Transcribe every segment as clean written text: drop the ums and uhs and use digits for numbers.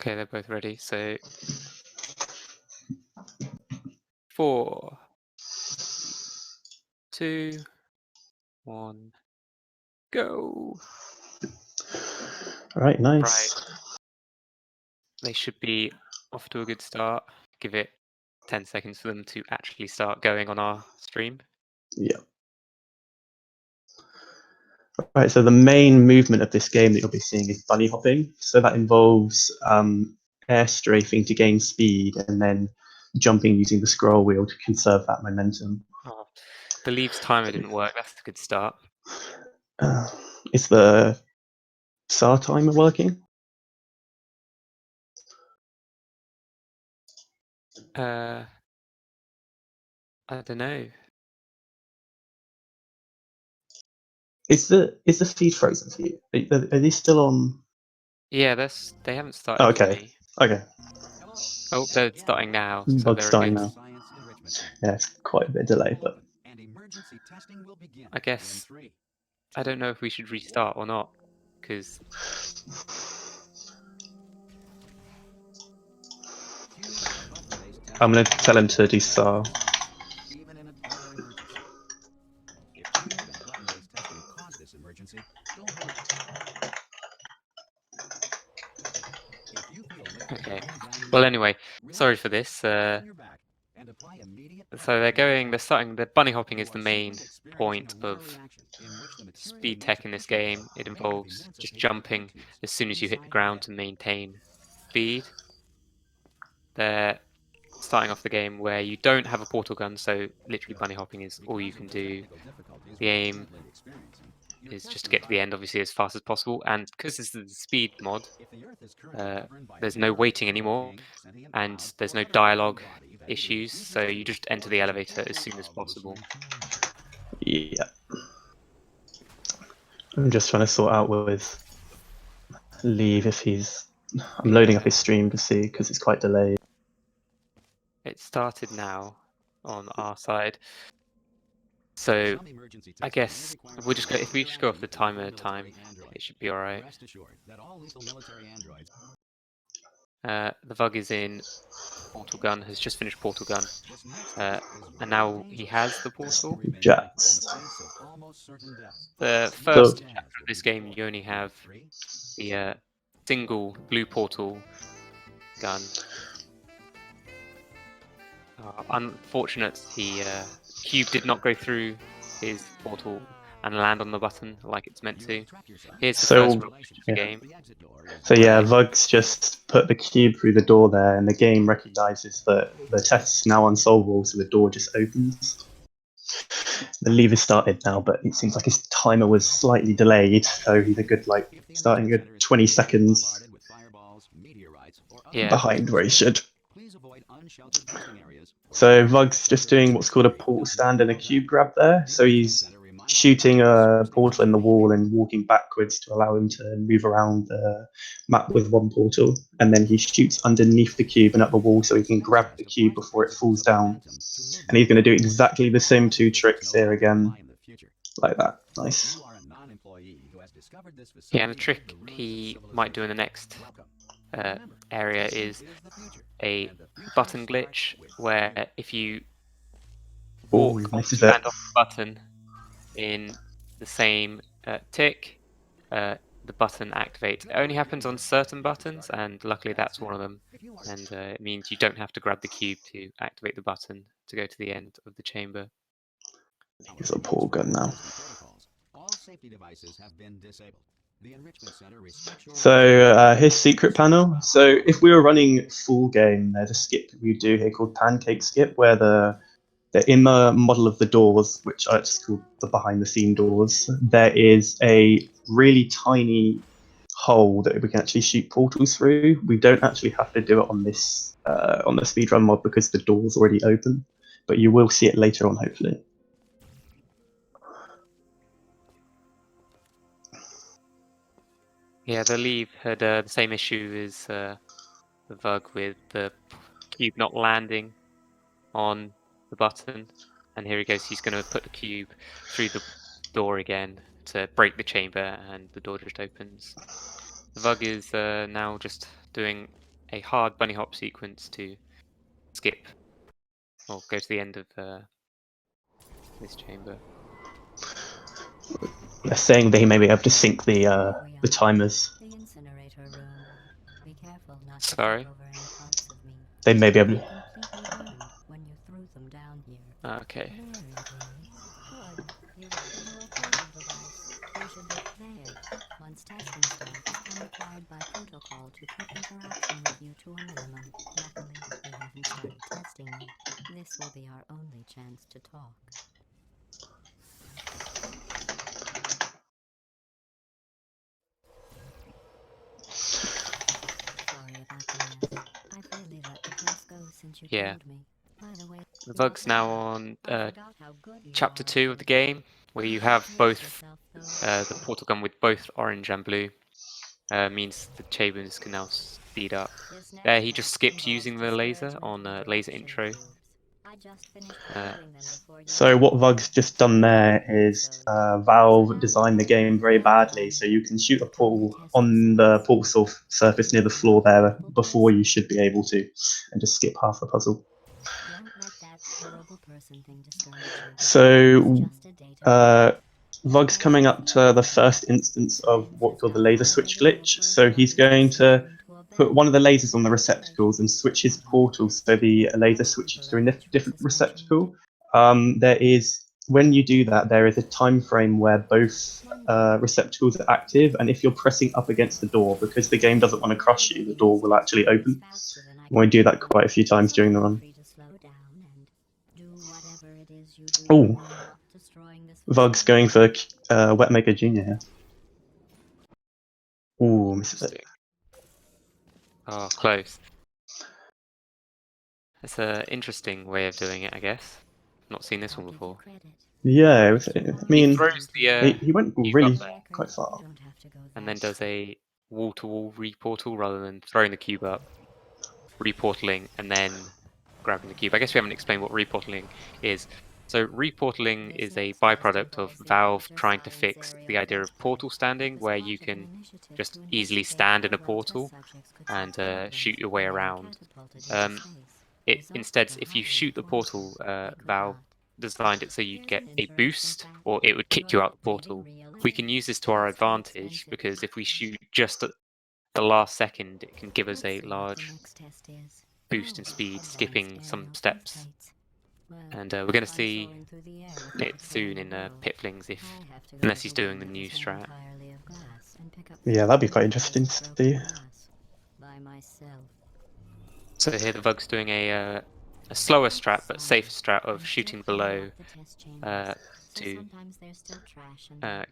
Okay, they're both ready. So 4, 2, 1, go. All right, nice. Right. They should be off to a good start. Give it 10 seconds for them to actually start going on our stream. Yeah. Right, so the main movement of this game that you'll be seeing is bunny hopping. So that involves air strafing to gain speed and then jumping using the scroll wheel to conserve that momentum. Oh, Theleve's timer didn't work. That's a good start. Is the SAR timer working? I don't know. Is the feed frozen for you? Are these still on? Yeah, they haven't started Oh, for okay. me. Okay. Oh, they're starting now. So Bug's they're starting okay. now. Yeah, it's quite a bit of delay, but I guess I don't know if we should restart or not, because I'm gonna tell him to do SAR. okay. Well, anyway, sorry for this. So they're starting. The bunny hopping is the main point of speed tech in this game. It involves just jumping as soon as you hit the ground to maintain speed. They're starting off the game where you don't have a portal gun, so literally bunny hopping is all you can do. The aim is just to get to the end, obviously, as fast as possible. And because this is the speed mod, there's no waiting anymore, and there's no dialogue issues, so you just enter the elevator as soon as possible. Yeah. I'm just trying to sort out with Theleve if he's. I'm loading up his stream to see because it's quite delayed. It started now on our side. So I guess we'll just go, if we just go off the timer at a time, it should be all right. theVug is in Portal Gun, has just finished Portal Gun, and now he has the portal. Jats. The first chapter of this game, you only have the single blue portal gun. Unfortunate, the cube did not go through his portal and land on the button like it's meant to. Here's the first revelation of the game. So yeah, Vug's just put the cube through the door there, and the game recognizes that the test is now unsolvable, so the door just opens. The lever started now, but it seems like his timer was slightly delayed, so he's a good, starting at 20 seconds behind where he should. So Vug's just doing what's called a portal stand and a cube grab there. So he's shooting a portal in the wall and walking backwards to allow him to move around the map with one portal. And then he shoots underneath the cube and up the wall so he can grab the cube before it falls down. And he's going to do exactly the same two tricks here again, like that. Nice. Yeah, and the trick he might do in the next area is a button glitch, where if you walk or stand off the button in the same tick, the button activates. It only happens on certain buttons, and luckily that's one of them. And it means you don't have to grab the cube to activate the button to go to the end of the chamber. He's a portal gun now. So his secret panel. So if we were running full game, there's a skip we do here called pancake skip, where the inner model of the doors, which I just call the behind the scene doors, there is a really tiny hole that we can actually shoot portals through. We don't actually have to do it on this on the speedrun mod because the door's already open, but you will see it later on, hopefully. Yeah, theLeve had the same issue as theVug with the cube not landing on the button. And here he goes, he's going to put the cube through the door again to break the chamber, and the door just opens. theVug is now just doing a hard bunny hop sequence to skip or go to the end of this chamber. They're saying they may be able to sync the timers. The incinerator room. Be careful not to Sorry. trip over any parts of me. They may be able They to. completely burned when you threw them down here. Okay. There it is. Good. You've got the dual portal device. You should be there. Once testing starts, I'm required by protocol to keep interaction with you to a minimum. Luckily, we haven't started testing yet. This will be our only chance to talk. Sorry about the mess. I've really let the place go since you Yeah. told me. By the way, theVug's now on I forgot how good you chapter are 2 of at the this. game, where you have Pace both yourself, though. the portal gun with both orange and blue. Means the chambers can now speed up. This next There he task just skipped involves using the laser discouragement on through laser direction intro. grooves. I just finished revealing them before you So what VUG's just done there is Valve designed the game very badly, so you can shoot a portal on the portal surface near the floor there before you should be able to, and just skip half the puzzle. Don't let that horrible person thing discourage you. So It's just a data VUG's coming up to the first instance of what's called the laser switch glitch. So he's going to put one of the lasers on the receptacles and switch his portal so the laser switches to a different receptacle. There is, when you do that, there is a time frame where both receptacles are active, and if you're pressing up against the door, because the game doesn't want to crush you, the door will actually open. You want to do that quite a few times during the run. Oh, VUG's going for Wet Maker Junior here. Ooh, misses it. Oh, close. It's an interesting way of doing it, I guess. Not seen this one before. Yeah, I mean, he throws the he went cube really up there quite far. and then does a wall-to-wall reportal rather than throwing the cube up, reportaling, and then grabbing the cube. I guess we haven't explained what reportaling is. So reportaling is a byproduct of Valve trying to fix the idea of portal standing, where you can just easily stand in a portal and shoot your way around. Instead, if you shoot the portal, Valve designed it so you'd get a boost, or it would kick you out the portal. We can use this to our advantage, because if we shoot just at the last second, it can give us a large boost in speed, skipping some steps. And we're going to see it soon in Pitlings, unless he's doing the new strat. Yeah, that'd be quite interesting to see. So here theVug's doing a slower strat but safer strat of shooting below to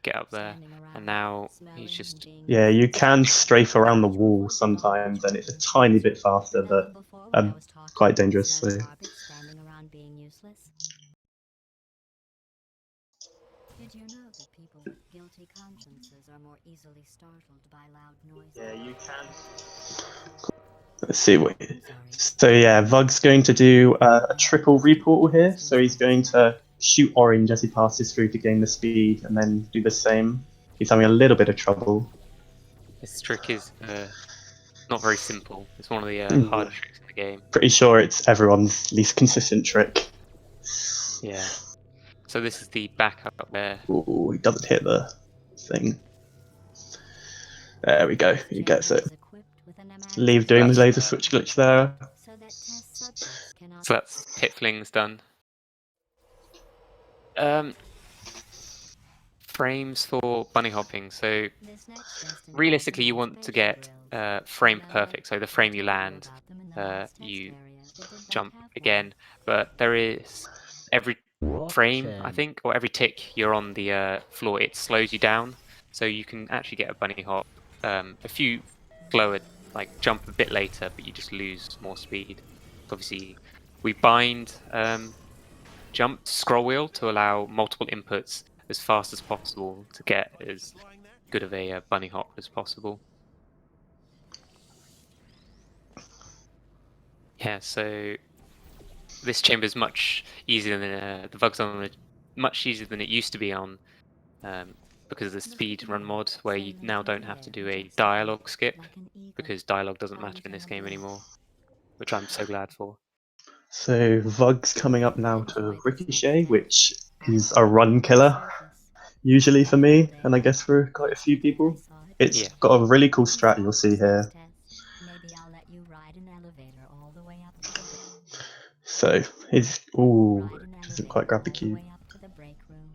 get up there, and now he's just... Yeah, you can strafe around the wall sometimes, and it's a tiny bit faster, but quite dangerous. So. Did you know that people with guilty consciences are more easily startled by loud noises? Yeah, you can. Let's see what. So yeah, VUG's going to do a triple reportal here. So he's going to shoot orange as he passes through to gain the speed, and then do the same. He's having a little bit of trouble. This trick is not very simple. It's one of the harder tricks in the game. Pretty sure it's everyone's least consistent trick. Yeah. So this is the backup up there. Ooh, he doesn't hit the thing. There we go. He gets it. Theleve doing the laser switch glitch there. So that's Pitlings done. Frames for bunny hopping. So realistically, you want to get frame perfect. So the frame you land, you jump again. But there is every frame, I think, or every tick you're on the floor, it slows you down. So you can actually get a bunny hop a few slower, like jump a bit later, but you just lose more speed. Obviously, we bind jump scroll wheel to allow multiple inputs as fast as possible to get as good of a bunny hop as possible. Yeah, so this chamber is much easier than the VUG's on, much easier than it used to be on because of the Speedrun mod, where you now don't have to do a dialogue skip, because dialogue doesn't matter in this game anymore, which I'm so glad for. So VUG's coming up now to Ricochet, which is a run killer, usually for me, and I guess for quite a few people. It's Yeah. got a really cool strat you'll see here. Maybe I'll let you ride an elevator all the way up to the break. So his ooh Ride an doesn't elevator quite grab the all cube. way up to the break room.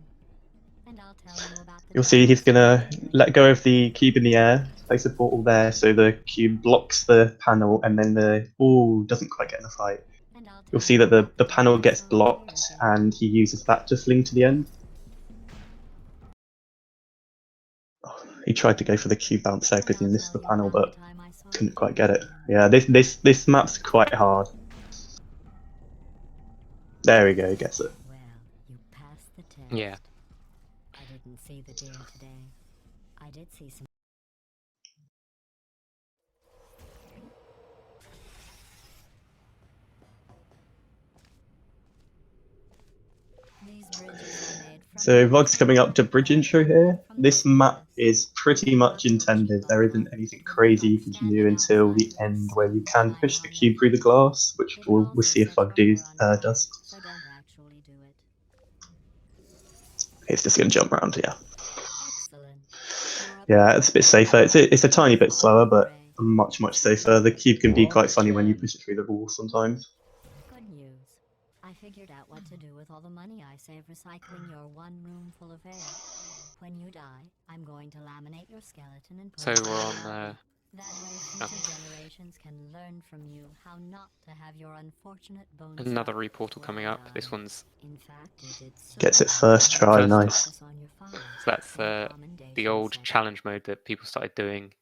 And I'll tell you about the You'll see he's gonna demos let go of the cube in the air, place a portal there, so the cube blocks the panel, and then the ooh doesn't quite get in the fight. And I'll You'll tell see you that about the panel demos gets over blocked, here again. and he uses that to fling to the end. Oh, he tried to go for the cube bounce there because he And I'll missed the tell you panel, about but the time I saw couldn't you quite get it. again. Yeah, this map's quite hard. There we go, gets it. Well, you passed the test. Yeah. I didn't see the deer today. I did see some. These bridges are made from So VOG's coming up to bridge intro here. This map is pretty much intended. There isn't anything crazy you can do until the end where you can push the cube through the glass, which we'll see if VOG does. So don't actually do it. It's just going to jump around, yeah. Excellent. Yeah, it's a bit safer. It's a tiny bit slower, but much safer. The cube can be quite funny when you push it through the wall sometimes. Good news. I figured out what to do with all the money I save recycling your one room full of air. When you die, I'm going to laminate your skeleton and put So it we're in on a album. That way future generations can learn from you how not to have your unfortunate bones. another reportal coming up. This one's In fact, you did so Gets it well first that try, you nice. focus on your files so that's in the the commendation old section. challenge mode that people started doing.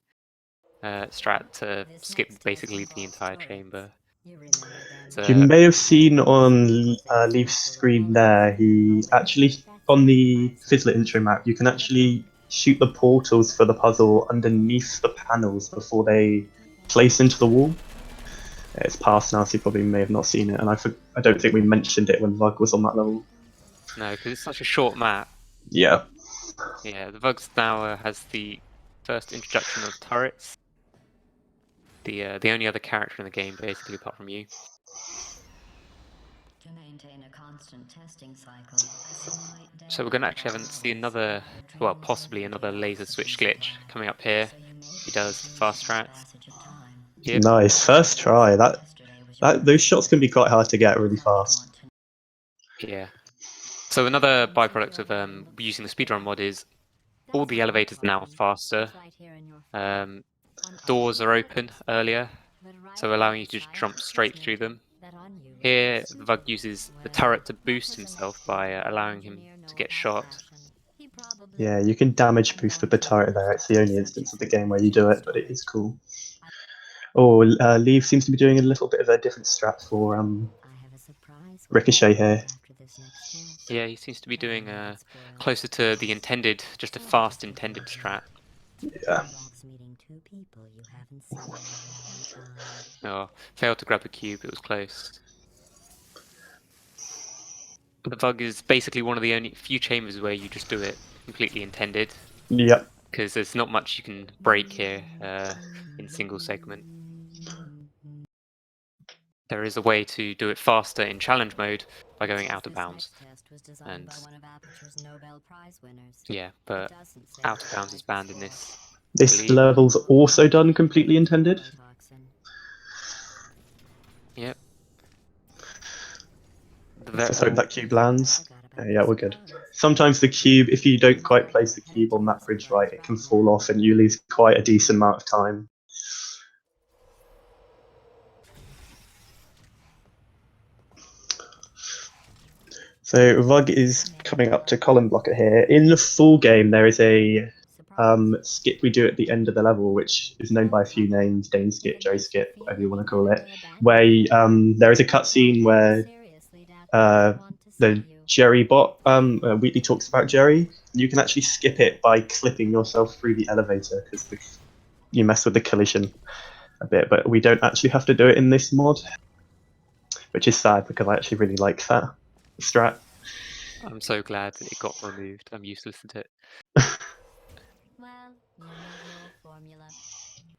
Strat to This skip next test basically the involves entire turrets. chamber. You remember them? So, You may have seen on Leaf's screen there, he actually, on the Fizzler intro map, you can actually shoot the portals for the puzzle underneath the panels before they place into the wall. It's past now, so you probably may have not seen it, and I don't think we mentioned it when VUG was on that level. no, because it's such a short map. Yeah. Yeah, the VUGs now has the first introduction of turrets. The only other character in the game, basically, apart from you. To maintain a constant testing cycle, I simulate day So we're going to actually see another, well, possibly another laser switch glitch coming up here. He does fast strats. Yep. Nice, first try. Those shots can be quite hard to get really fast. Yeah. So another byproduct of using the speedrun mod is all the elevators are now faster. Doors are open earlier, so allowing you to just jump straight through them. Here, the VUG uses the turret to boost himself by allowing him to get shot. Yeah, you can damage boost with the turret there. It's the only instance of the game where you do it, but it is cool. Oh, Theleve seems to be doing a little bit of a different strat for Ricochet here. Yeah, he seems to be doing closer to the intended, just a fast intended strat. Yeah. Oh, failed to grab the cube, it was close. The VUG is basically one of the only few chambers where you just do it completely intended. Yep. Because there's not much you can break here in single segment. There is a way to do it faster in challenge mode by going out of bounds. And yeah, but out of bounds is banned in this. This level's also done completely intended. Yep. Let's just hope that cube lands. Yeah, we're good. Sometimes the cube, if you don't quite place the cube on that bridge right, it can fall off and you lose quite a decent amount of time. So VUG is coming up to column blocker here. In the full game, there is a skip we do at the end of the level, which is known by a few names: Dane skip, Joe skip, whatever you want to call it. Where there is a cutscene where the Jerry bot, Wheatley talks about Jerry. You can actually skip it by clipping yourself through the elevator because you mess with the collision a bit. But we don't actually have to do it in this mod, which is sad because I actually really like that strat. I'm so glad that it got removed. I'm useless at it. Well, you know the old formula.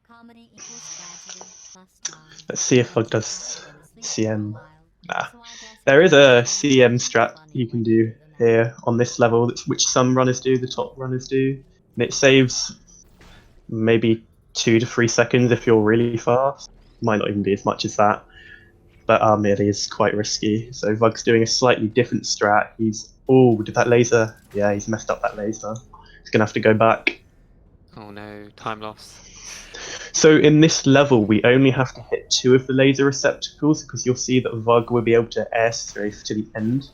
Comedy equals tragedy plus time. Let's see if And Vug does I've been asleep for a CM. while, Nah. so I guess There is it's a actually CM really strat funny you can when do the math. here on this level, which some runners do, the top runners do. And it saves maybe 2 to 3 seconds if you're really fast. Might not even be as much as that. But it is quite risky. So Vug's doing a slightly different strat. Oh, did that laser? Yeah, he's messed up that laser. He's gonna have to go back. Oh no, time loss. So in this level, we only have to hit 2 of the laser receptacles because you'll see that Vug will be able to air strafe to the end,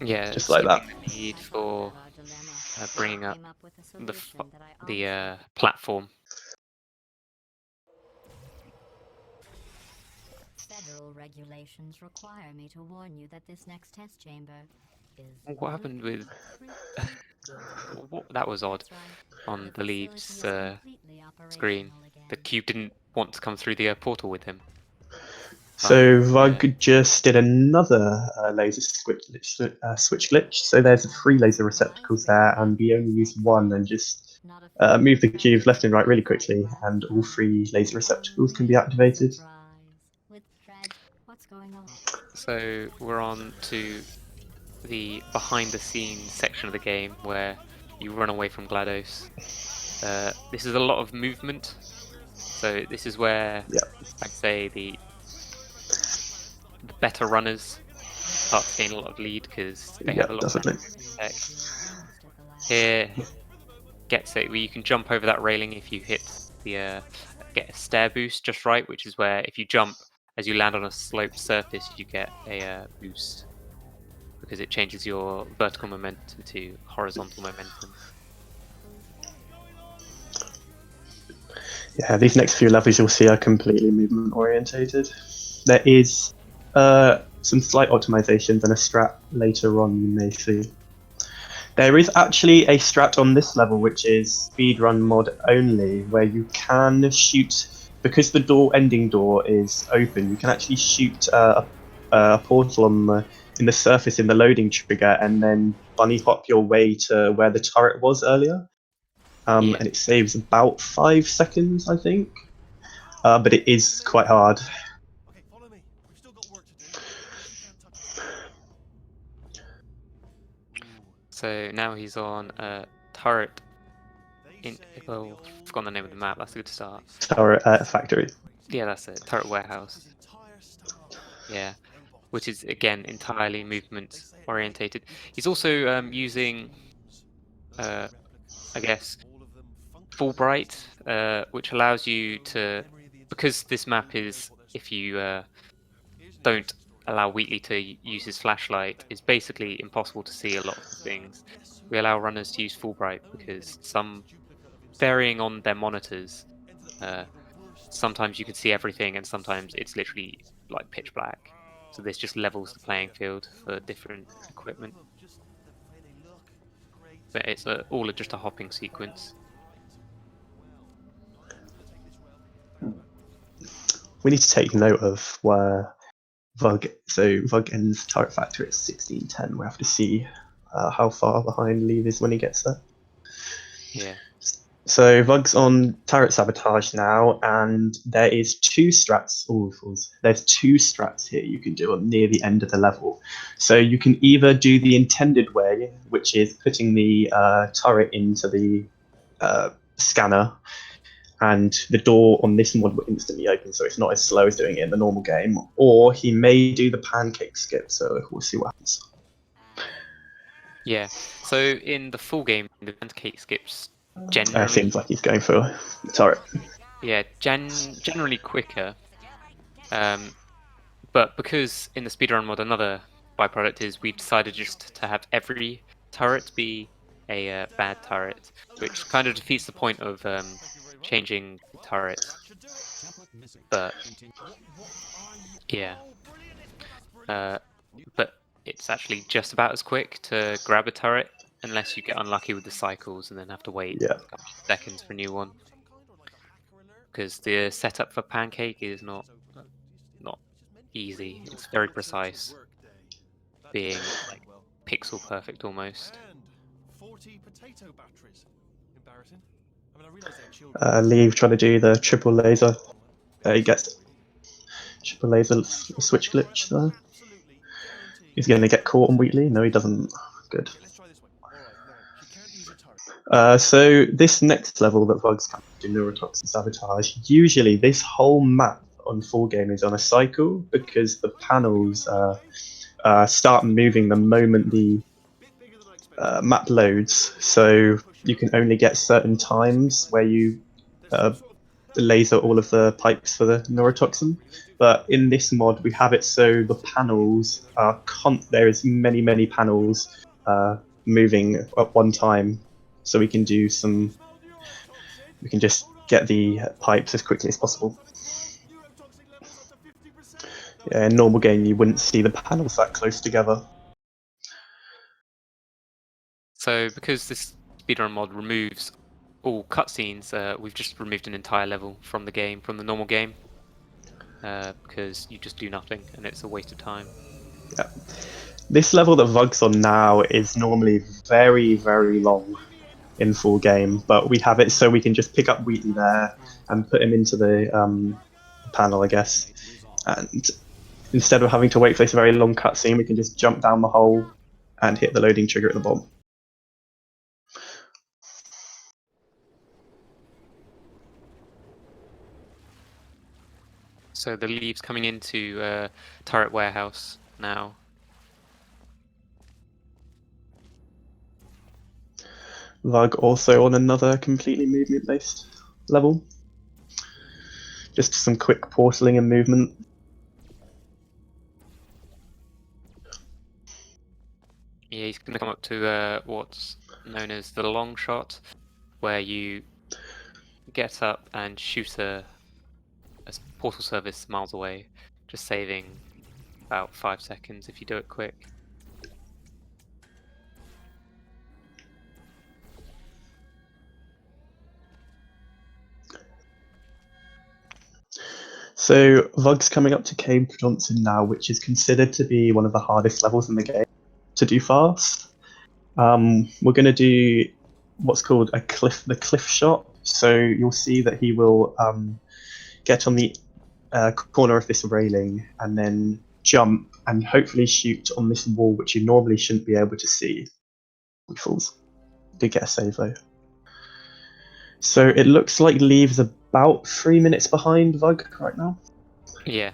Yeah, just like that. skipping the need for bringing up Came up with a the solution that I honestly platform. Federal regulations require me to warn you that this next test chamber is What happened with good. that was odd That's right. on The Theleve's facility is completely screen. operational again. The cube didn't want to come through the portal with him. So Fine, Vug just did another laser switch glitch. So there's 3 laser receptacles there, and we only use 1 and just Not a move the fan of cube left and right really fight quickly, last and all 3 laser time. receptacles can be Real activated. surprise. With what's going on? So we're on to the behind the scenes section of the game where you run away from GLaDOS. This is a lot of movement. So this is where Yeah. I'd say the better runners start to gain a lot of lead because they Yeah, have a lot better definitely. tech. Here gets it where you can jump over that railing if you hit the get a stair boost just right, which is where if you jump as you land on a sloped surface, you get a boost because it changes your vertical momentum to horizontal momentum. Yeah, these next few levels you'll see are completely movement orientated. There is some slight optimizations and a strat later on you may see. There is actually a strat on this level which is speedrun mod only, where you can shoot, because the ending door is open, you can actually shoot a portal in the surface in the loading trigger and then bunny hop your way to where the turret was earlier. Yeah. And it saves about 5 seconds, I think. But it is quite hard. Okay, follow me. We've still got work to do. So now he's on a turret in, well, I've forgotten the name of the map, that's a good start. Turret factory. Yeah, that's it, turret warehouse. Yeah, which is again entirely movement orientated. He's also using, I guess, Fulbright, which allows you to, because this map is, if you don't allow Wheatley to use his flashlight, is basically impossible to see a lot of the things. We allow runners to use Fulbright because varying on their monitors, sometimes you can see everything and sometimes it's literally like pitch black. So this just levels the playing field for different equipment. But it's all just a hopping sequence. We need to take note of where Vug. So Vug ends turret factory at 16:10. We have to see how far behind Theleve is when he gets there. Yeah. So Vug's on turret sabotage now, and there is 2 strats. There's 2 strats here you can do near the end of the level. So you can either do the intended way, which is putting the turret into the scanner, and the door on this mod will instantly open, so it's not as slow as doing it in the normal game. Or he may do the pancake skip, so we'll see what happens. Yeah. So in the full game, the pancake skips generally. Seems like he's going for turret. Yeah, generally quicker. But because in the speedrun mod, another byproduct is we've decided just to have every turret be a bad turret, which kind of defeats the point of changing the turret. But yeah, but it's actually just about as quick to grab a turret, unless you get unlucky with the cycles and then have to wait a couple of seconds for a new one. Because the setup for pancake is not easy. It's very precise. being like pixel perfect almost. And 40 potato batteries. Embarrassing. I mean, I realise they're children. Leave trying to do the triple laser. He gets it. Triple laser switch glitch there. Absolutely guaranteed. He's going to get caught on Wheatley. No, he doesn't. Good. Okay, let's try this way. All right, now she can't use a turret. So this next level that Vug's coming to do neurotoxin sabotage, usually this whole map on full game is on a cycle because the panels start moving the moment the map loads. So you can only get certain times where you laser all of the pipes for the neurotoxin. But in this mod, we have it so the panels are there is many panels moving at one time, so we can do some. We can just get the pipes as quickly as possible. Yeah, in normal game, you wouldn't see the panels that close together. So because this speedrun mod removes all cutscenes, we've just removed an entire level from the game, from the normal game, because you just do nothing and it's a waste of time. Yeah. This level that Vug's on now is normally very long in full game, but we have it so we can just pick up Wheatley there and put him into the panel, I guess. And instead of having to wait for this very long cutscene, we can just jump down the hole and hit the loading trigger at the bottom. So the Theleve's coming into Turret Warehouse now. Vug also on another completely movement-based level. Just some quick portaling and movement. Yeah, he's going to come up to what's known as the long shot, where you get up and shoot a portal service miles away, just saving about 5 seconds if you do it quick. So Vug's coming up to Cape Johnson now, which is considered to be one of the hardest levels in the game to do fast. We're going to do what's called the cliff shot. So you'll see that he will get on the corner of this railing and then jump and hopefully shoot on this wall, which you normally shouldn't be able to see. He falls. Did get a save though. So it looks like Theleve's about 3 minutes behind Vug right now. Yeah.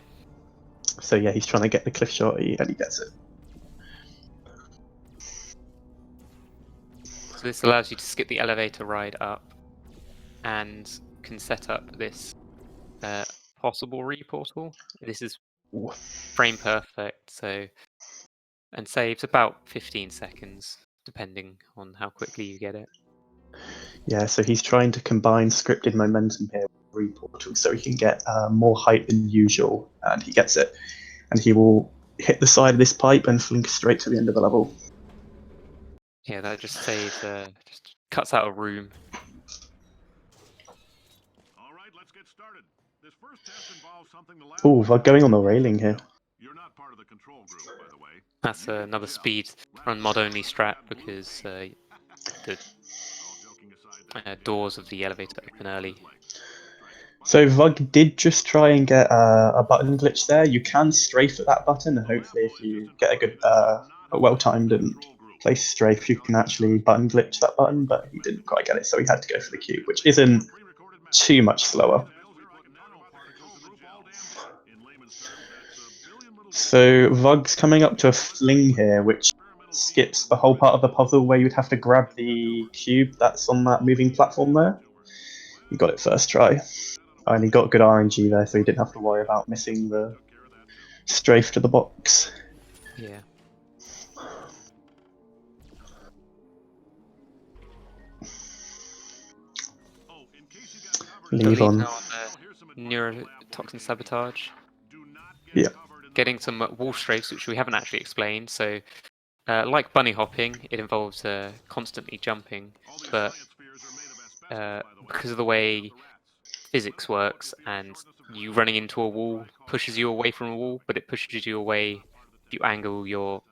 So yeah, he's trying to get the cliff shot and he gets it. So this allows you to skip the elevator ride up and can set up this possible reportal. This is frame perfect, so and saves about 15 seconds depending on how quickly you get it. Yeah, so he's trying to combine scripted momentum here with reportal so he can get more height than usual, and he gets it. And he will hit the side of this pipe and flink straight to the end of the level. Yeah, that just saves, just cuts out a room. All right, let's get started. This first test involves something the lab. Oh, Vug going on the railing here. You're not part of the control group, by the way. That's another speed run mod only strat because the doors of the elevator open early. So Vug did just try and get a button glitch there. You can strafe at that button, and hopefully if you get a good, well-timed and placed strafe, you can actually button glitch that button, but he didn't quite get it, so he had to go for the cube, which isn't too much slower. So Vug's coming up to a fling here, which skips the whole part of the puzzle where you'd have to grab the cube that's on that moving platform there. He got it first try. And he got good RNG there, so he didn't have to worry about missing the strafe to the box. Yeah. Leave on. Neurotoxin sabotage. Yeah. Getting some wall strafes, which we haven't actually explained. So, like bunny hopping, it involves constantly jumping, but because of the way physics works and you running into a wall pushes you away from a wall, but it pushes you away if you angle your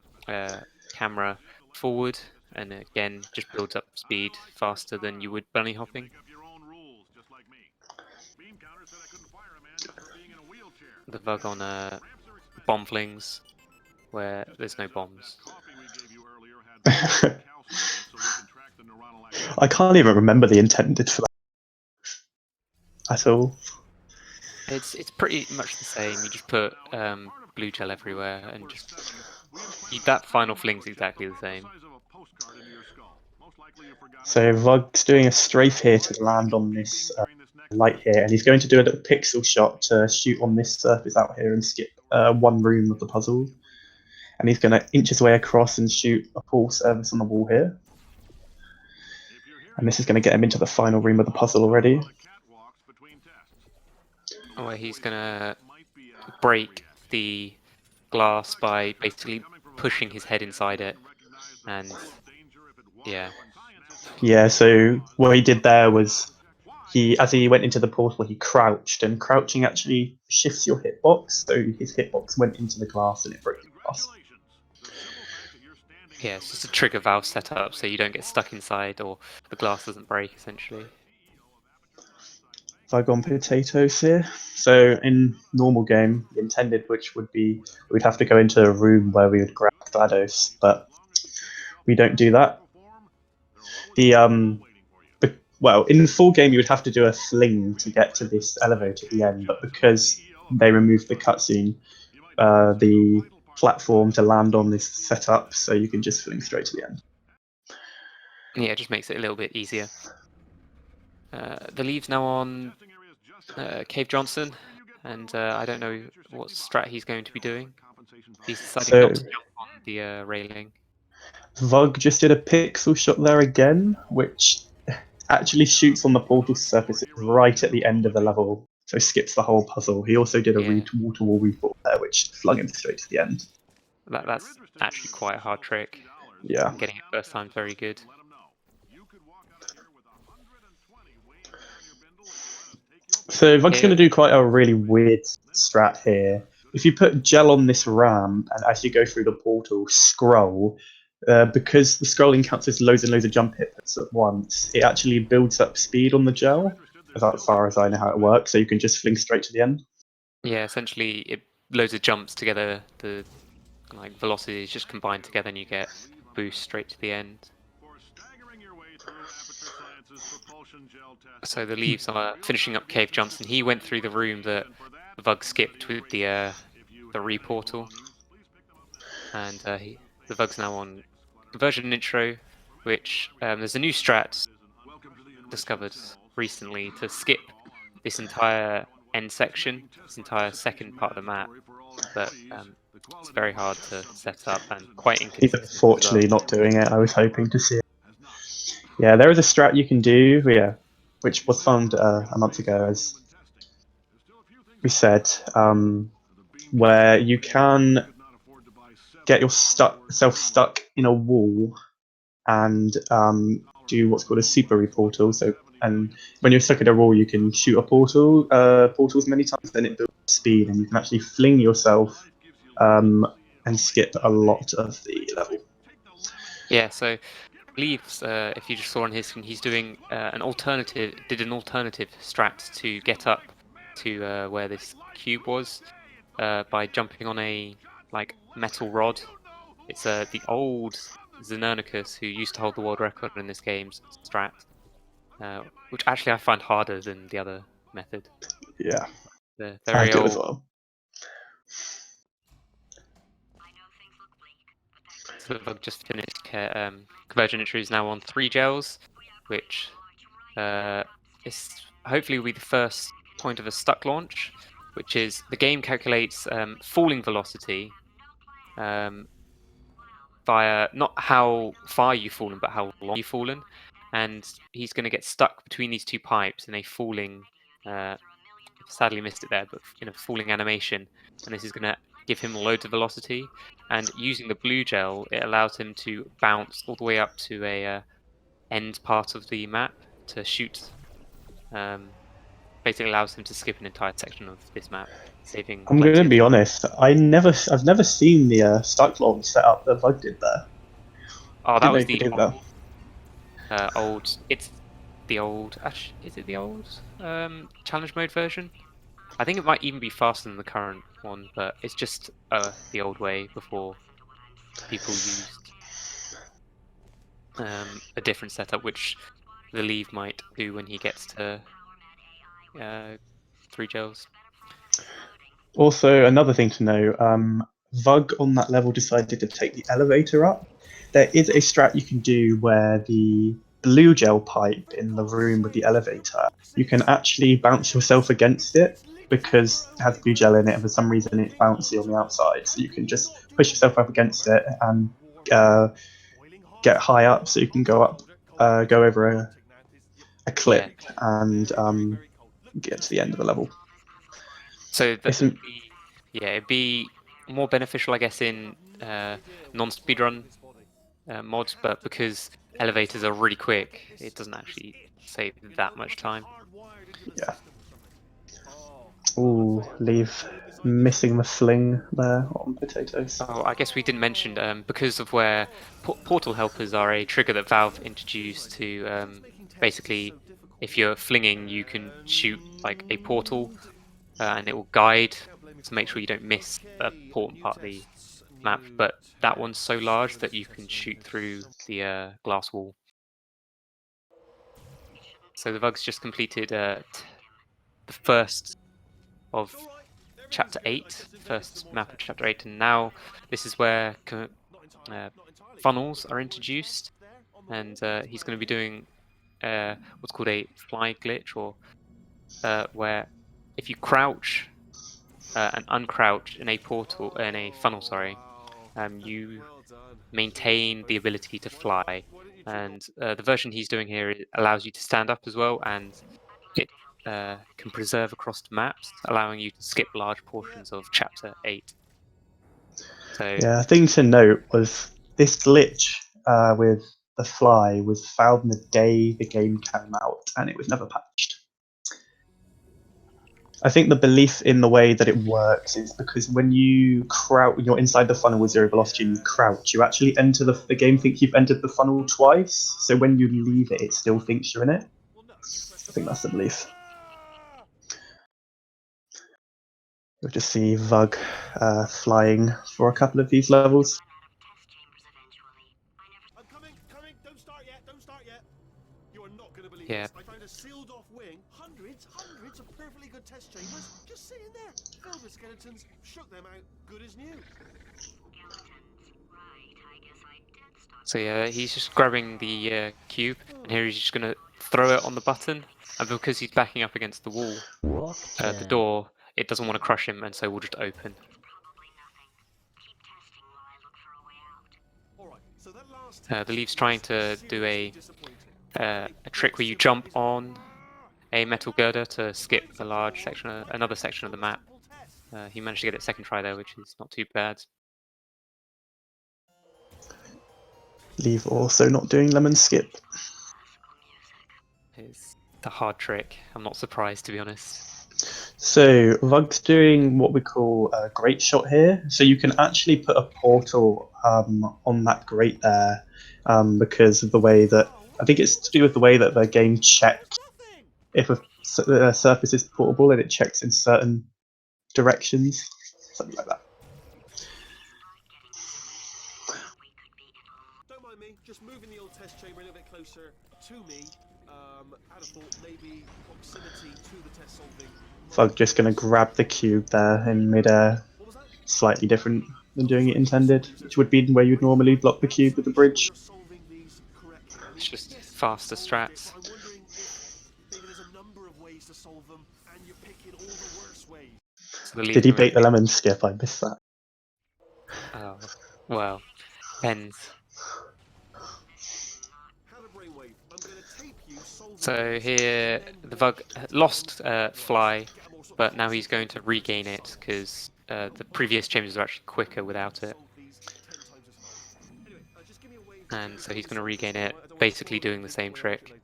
camera forward, and again just builds up speed faster than you would bunny hopping. Make up your own rules, just like me. Beam counter said I couldn't fire a man just for being in a wheelchair. The VUG on Ramps are expensive. bomb flings, where there's no bombs. That coffee we gave you earlier had calcium in it, so we can track the neuronal activity. I can't even remember the intended for that at all. It's pretty much the same. You just put blue gel everywhere and just that final fling's exactly the same. So Vug's doing a strafe here to land on this light here, and he's going to do a little pixel shot to shoot on this surface out here and skip one room of the puzzle. And he's going to inch his way across and shoot a full surface on the wall here. And this is going to get him into the final room of the puzzle already. Oh, he's going to break the glass by basically pushing his head inside it. And yeah. Yeah, so what he did there was as he went into the portal, he crouched, and crouching actually shifts your hitbox. So his hitbox went into the glass and it broke the glass. Yeah, it's just a trigger valve setup so you don't get stuck inside or the glass doesn't break, essentially. Vug on potatoes here. So in normal game, the intended which would be we'd have to go into a room where we would grab GLaDOS, but we don't do that. Well, in the full game you would have to do a fling to get to this elevator at the end, but because they removed the cutscene, the platform to land on this set up, so you can just fling straight to the end. Yeah, it just makes it a little bit easier. Theleve's now on Cave Johnson, and I don't know what strat he's going to be doing. He's deciding not to jump on the railing. Vug just did a pixel shot there again, which actually shoots on the portal surface right at the end of the level, so skips the whole puzzle. He also did a wall-to-wall report there, which flung him straight to the end. That's actually quite a hard trick. Yeah. Getting it first time very good. So Vug's going to do quite a really weird strat here. If you put gel on this ramp, and as you go through the portal, scroll, because the scrolling counts as loads and loads of jump hits at once, it actually builds up speed on the gel, as far as I know how it works, so you can just fling straight to the end. Yeah, essentially, it loads of jumps together, the velocities just combine together and you get boost straight to the end. So Theleve's finishing up Cave Johnson. He went through the room that VUG skipped with the re-portal. And the VUG's now on Conversion Intro, which there's a new strat discovered recently to skip this entire end section, this entire second part of the map. But it's very hard to set up and quite inconsistent. He's unfortunately not doing it. I was hoping to see it. Yeah, there is a strat you can do, which was found a month ago, as we said, where you can get yourself stuck in a wall and do what's called a super reportal. So, and when you're stuck in a wall, you can shoot a portals many times, then it builds speed, and you can actually fling yourself and skip a lot of the level. Yeah, so Theleve's, if you just saw on his screen, he's doing an alternative strat to get up to where this cube was by jumping on a metal rod. It's the old Xenernicus who used to hold the world record in this game's strat, which actually I find harder than the other method. Yeah, the I very do old. as well. So I've just finished. Convergent Entry is now on 3 gels, which is hopefully will be the first point of a stuck launch, which is the game calculates falling velocity via not how far you've fallen, but how long you've fallen. And he's going to get stuck between these two pipes in a falling, sadly missed it there, but in a falling animation. And this is going to give him loads of velocity. And using the blue gel, it allows him to bounce all the way up to a end part of the map to shoot basically allows him to skip an entire section of this map, saving. I'm plenty going to of be time. honest. I've never seen the start log setup that VUG did there. Oh, that Didn't know was you could the do that. old. It's the old. Is it the old challenge mode version? I think it might even be faster than the current one, but it's just the old way before people used a different setup, which Theleve might do when he gets to 3 gels. Also, another thing to know, VUG on that level decided to take the elevator up. There is a strat you can do where the blue gel pipe in the room with the elevator, you can actually bounce yourself against it because it has blue gel in it and for some reason it's bouncy on the outside. So you can just push yourself up against it and get high up so you can go up, go over a clip and get to the end of the level. So It's it'd be more beneficial, I guess, in non-speedrun mods, but because elevators are really quick, it doesn't actually save that much time. Yeah. Ooh, leave missing the fling there on potatoes. Oh, I guess we didn't mention because of where portal helpers are a trigger that Valve introduced to basically, if you're flinging, you can shoot like a portal, and it will guide to make sure you don't miss a important part of the map. But that one's so large that you can shoot through the glass wall. So the VUG's just completed the first of Chapter 8, first map of Chapter 8, and now this is where funnels are introduced, and he's going to be doing what's called a fly glitch, or where if you crouch and uncrouch in a portal, in a funnel, sorry, you maintain the ability to fly. And the version he's doing here allows you to stand up as well, and it can preserve across the maps, allowing you to skip large portions of Chapter 8. So Yeah, a thing to note was this glitch with the fly was found the day the game came out, and it was never patched. I think the belief in the way that it works is because when you crouch, when you're inside the funnel with 0 velocity and you crouch, you actually enter the game thinks you've entered the funnel twice. So when you leave it, it still thinks you're in it. I think that's the belief. We'll just see VUG flying for a couple of these levels. I'm coming, don't start yet. You are not going to believe Yeah. this. I found a sealed off wing, hundreds of perfectly good test chambers, just sitting there, filled with skeletons, shook them out, good as new. So yeah, he's just grabbing the cube, and here he's just going to throw it on the button, and because he's backing up against the wall, the door, it doesn't want to crush him, and so will just open. Theleve's trying to do a trick where you jump on a metal girder to skip a large section, another section of the map. He managed to get it second try there, which is not too bad. Leave also not doing lemon skip. It's the hard trick. I'm not surprised, to be honest. So VUG's doing what we call a grate shot here. So you can actually put a portal on that grate there because of the way that, I think it's to do with the way that the game checks if a surface is portable, and it checks in certain directions, something like that. Don't mind me, just moving the old test chamber a little bit closer to me. I'd have thought maybe proximity to the test solving. VUG just going to grab the cube there in midair, slightly different than doing it intended, which would be where you'd normally block the cube with the bridge. It's just faster strats. I'm wondering if maybe there's a number of ways to solve them, and you're picking all the worst ways. So Did he bait the lemon skip? I missed that. Oh, well, depends. So here, the VUG lost fly, but now he's going to regain it because the previous chambers are actually quicker without it. And so he's going to regain it, basically doing the same trick.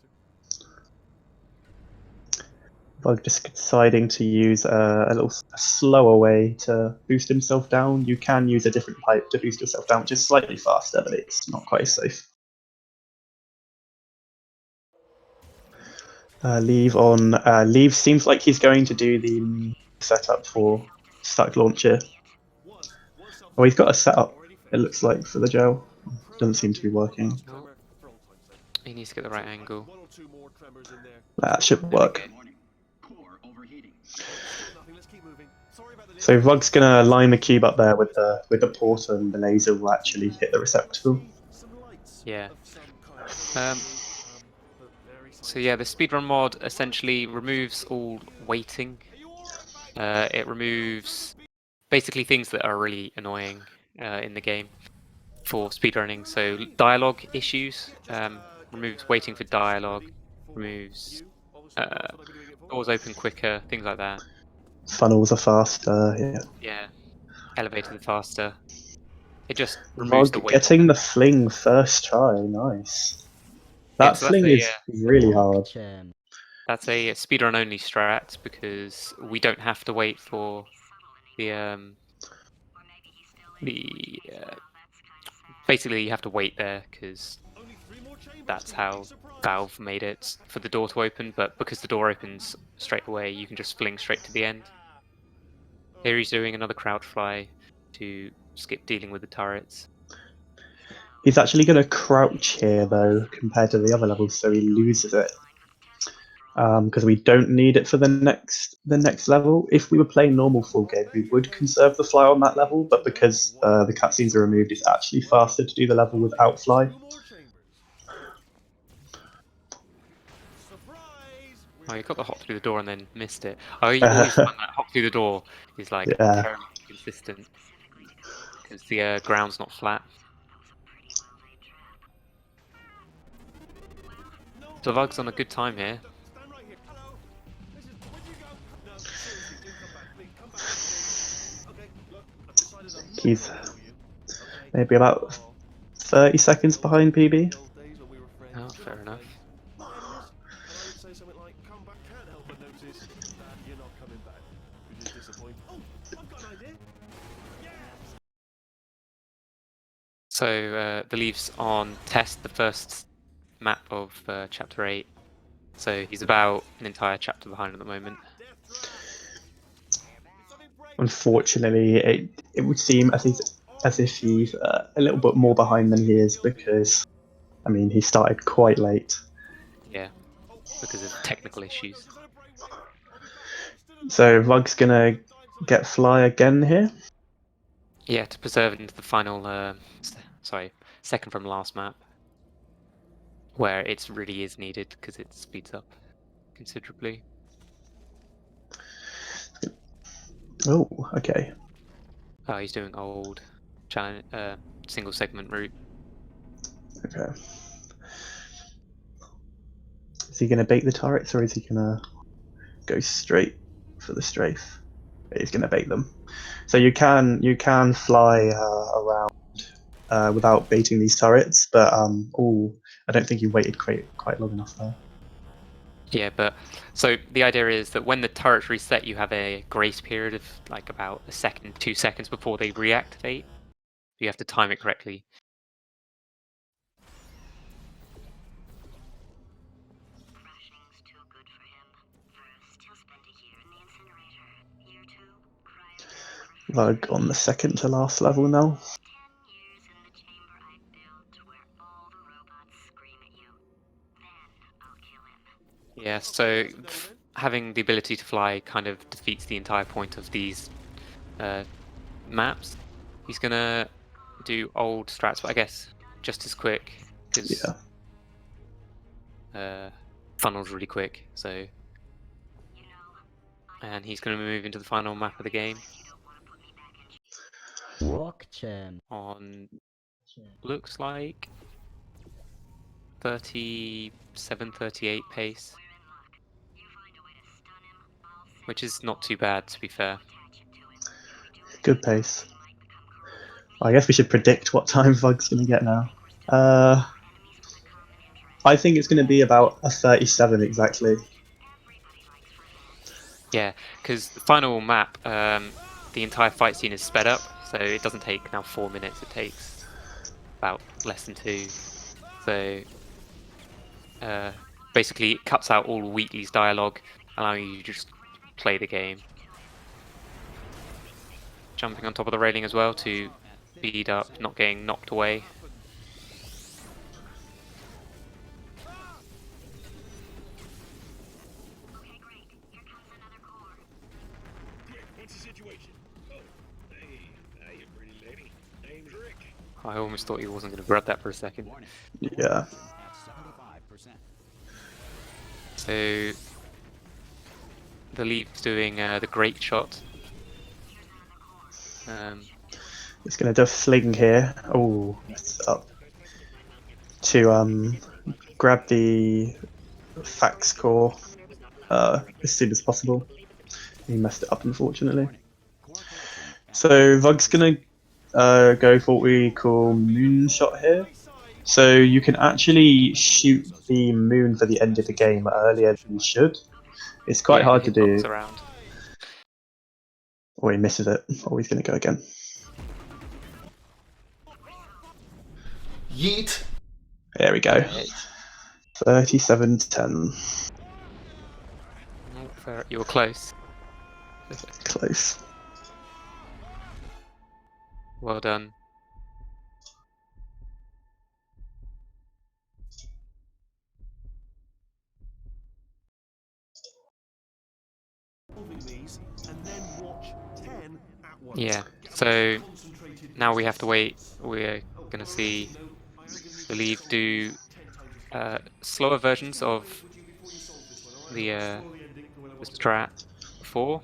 Bug just deciding to use a slower way to boost himself down. You can use a different pipe to boost yourself down, which is slightly faster, but it's not quite as safe. Theleve seems like he's going to do the setup for stack launcher. Oh, he's got a setup, it looks like, for the gel. Doesn't seem to be working. No. He needs to get the right angle. That should work. So Vug's gonna line the cube up there with the portal, and the laser will actually hit the receptacle. Yeah. So yeah, the speedrun mod essentially removes all waiting. It removes basically things that are really annoying in the game for speedrunning. So dialogue issues, removes waiting for dialogue, removes doors open quicker, things like that. Funnels are faster, yeah. Yeah, elevators are faster. It just removes the Vug waiting. getting the fling first try, nice. That so fling is really hard. That's a speedrun only strat because we don't have to wait for the basically you have to wait there because that's how Valve made it for the door to open, but because the door opens straight away, you can just fling straight to the end. Here he's doing another crouch fly to skip dealing with the turrets. He's actually going to crouch here though, compared to the other levels, so he loses it. Because we don't need it for the next level. If we were playing normal full game, we would conserve the fly on that level, but because the cutscenes are removed, it's actually faster to do the level without fly. Oh, you got the hop through the door and then missed it. Oh, you always find that hop through the door is like terribly consistent because the ground's not flat. So Vug's on a good time here. He's maybe about 30 seconds behind PB. Oh, fair enough. So Theleve's on test, the first map of chapter 8. So he's about an entire chapter behind at the moment. Unfortunately, it would seem as if he's a little bit more behind than he is because, I mean, he started quite late. Yeah, because of technical issues. So Vug's gonna get fly again here. Yeah, to preserve it into the final, second from last map, where it really is needed because it speeds up considerably. Oh, okay. Oh, he's doing old challenge, single segment route. Okay. Is he gonna bait the turrets or is he gonna go straight for the strafe? He's gonna bait them. So you can fly around without baiting these turrets, but I don't think you waited quite long enough there. Yeah, but so the idea is that when the turrets reset, you have a grace period of like about a second, 2 seconds before they reactivate. You have to time it correctly. Vug on the second to last level now. Yeah, so having the ability to fly kind of defeats the entire point of these maps. He's gonna do old strats, but I guess just as quick because funnel's really quick. So, and he's gonna move into the final map of the game on looks like 37, 38 pace, which is not too bad to be fair. Good pace. I guess we should predict what time Vug's going to get now. I think it's going to be about a 37 exactly. Yeah, because the final map, the entire fight scene is sped up, so it doesn't take now 4 minutes. It takes about less than 2. So basically, it cuts out all Wheatley's dialogue, allowing you to just play the game. Jumping on top of the railing as well to speed up, not getting knocked away. What's the situation? Oh, hey, pretty lady. Name's Rick. I almost thought he wasn't going to grab that for a second. Yeah. So Theleve's doing the great shot. It's going to do a fling here. Oh, messed up. To grab the fax core as soon as possible. He messed it up, unfortunately. So Vug's going to go for what we call moonshot here. So you can actually shoot the moon for the end of the game earlier than you should. It's quite hard to do. Around. Oh, he misses it. Oh, he's going to go again. Yeet. There we go. 37-10. You were close. Close. Well done. Yeah, so now we have to wait. We're going to see Theleve do slower versions of the strat before,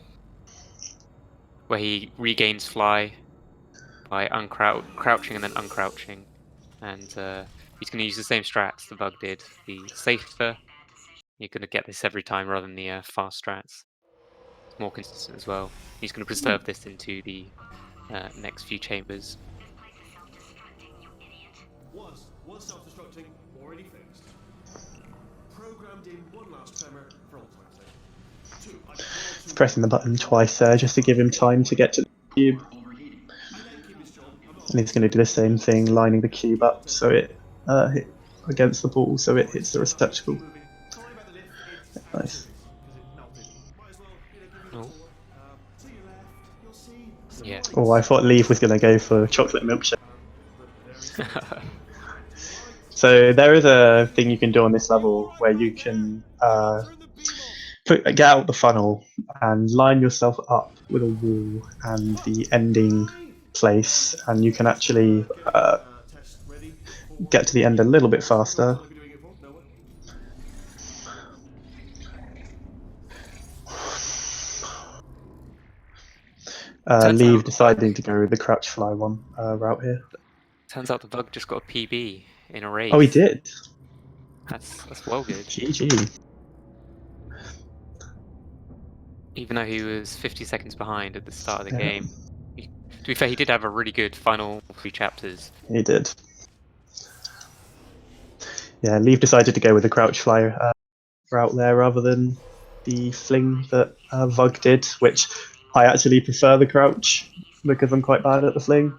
where he regains fly by crouching and then uncrouching, and he's going to use the same strats the Vug did, the safer. You're going to get this every time rather than the fast strats. It's more consistent as well. He's going to preserve this into the next few chambers. Was self-destructing, already fixed. Programmed in one last tremor for automatic. 2, Pressing the button twice there just to give him time to get to the cube. And he's going to do the same thing, lining the cube up so it hit against the ball so it hits the receptacle. Nice. Oh. Yeah. Oh, I thought Theleve was going to go for chocolate milkshake. So there is a thing you can do on this level where you can get out the funnel and line yourself up with a wall and the ending place, and you can actually get to the end a little bit faster. Theleve deciding to go with the crouch fly one route here. Turns out the Vug just got a PB in a race. Oh, he did. That's well good. GG. Even though he was 50 seconds behind at the start of the game. To be fair, he did have a really good final 3 chapters. He did. Yeah, Theleve decided to go with the crouch fly route there rather than the fling that Vug did, which I actually prefer the crouch because I'm quite bad at the fling.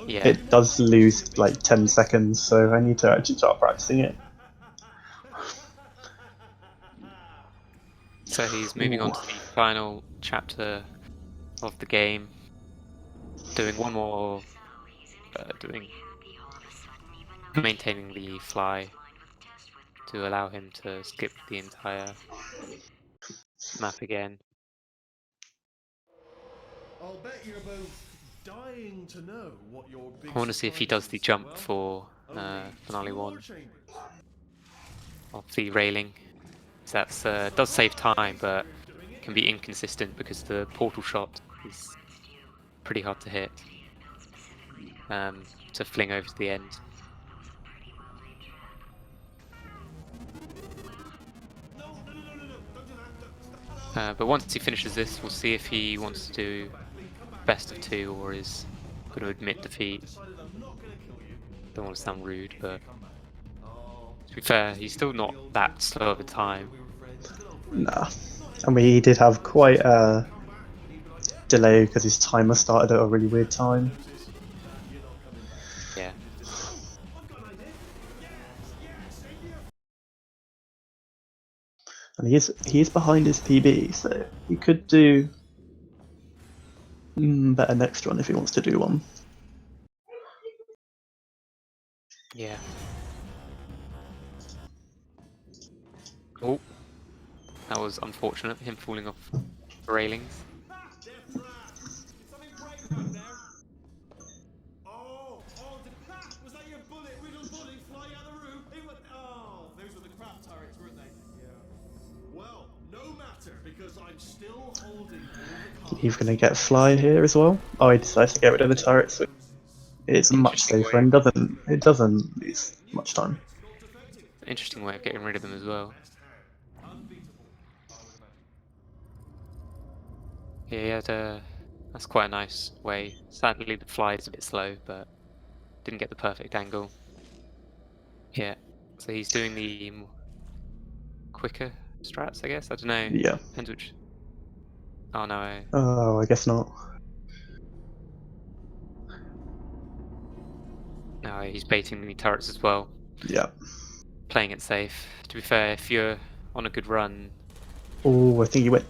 Yeah. It does lose like 10 seconds, so I need to actually start practicing it. So he's moving on to the final chapter of the game, doing one more, maintaining the fly to allow him to skip the entire map again. I'll bet you're both dying to know what your big I want to see if he does the jump for finale 1 of the railing. That's does save time, but can be inconsistent because the portal shot is pretty hard to hit to fling over to the end. But once he finishes this, we'll see if he wants to do best of 2 or is going to admit defeat. Don't want to sound rude, but to be fair, he's still not that slow of a time. Nah. And we did have quite a delay because his timer started at a really weird time. Yeah. And he is behind his PB, so he could do better next run if he wants to do one. Yeah. Oh, that was unfortunate. Him falling off the railings. Oh, was that your riddled bullet flying out of the room? Those were the crap turrets, weren't they? Yeah. Well, no matter, because I'm still holding all the He's going to get fly here as well. Oh, he decides to get rid of the turrets. It's much Interesting safer way. and it doesn't lose much time. Interesting way of getting rid of them as well. Yeah, he had a. That's quite a nice way. Sadly, the fly is a bit slow, but didn't get the perfect angle. Yeah. So he's doing the quicker strats, I guess. I don't know. Yeah. Depends which. Oh no. Oh, I guess not. No, he's baiting the turrets as well. Yeah. Playing it safe. To be fair, if you're on a good run, Oh, I think he went.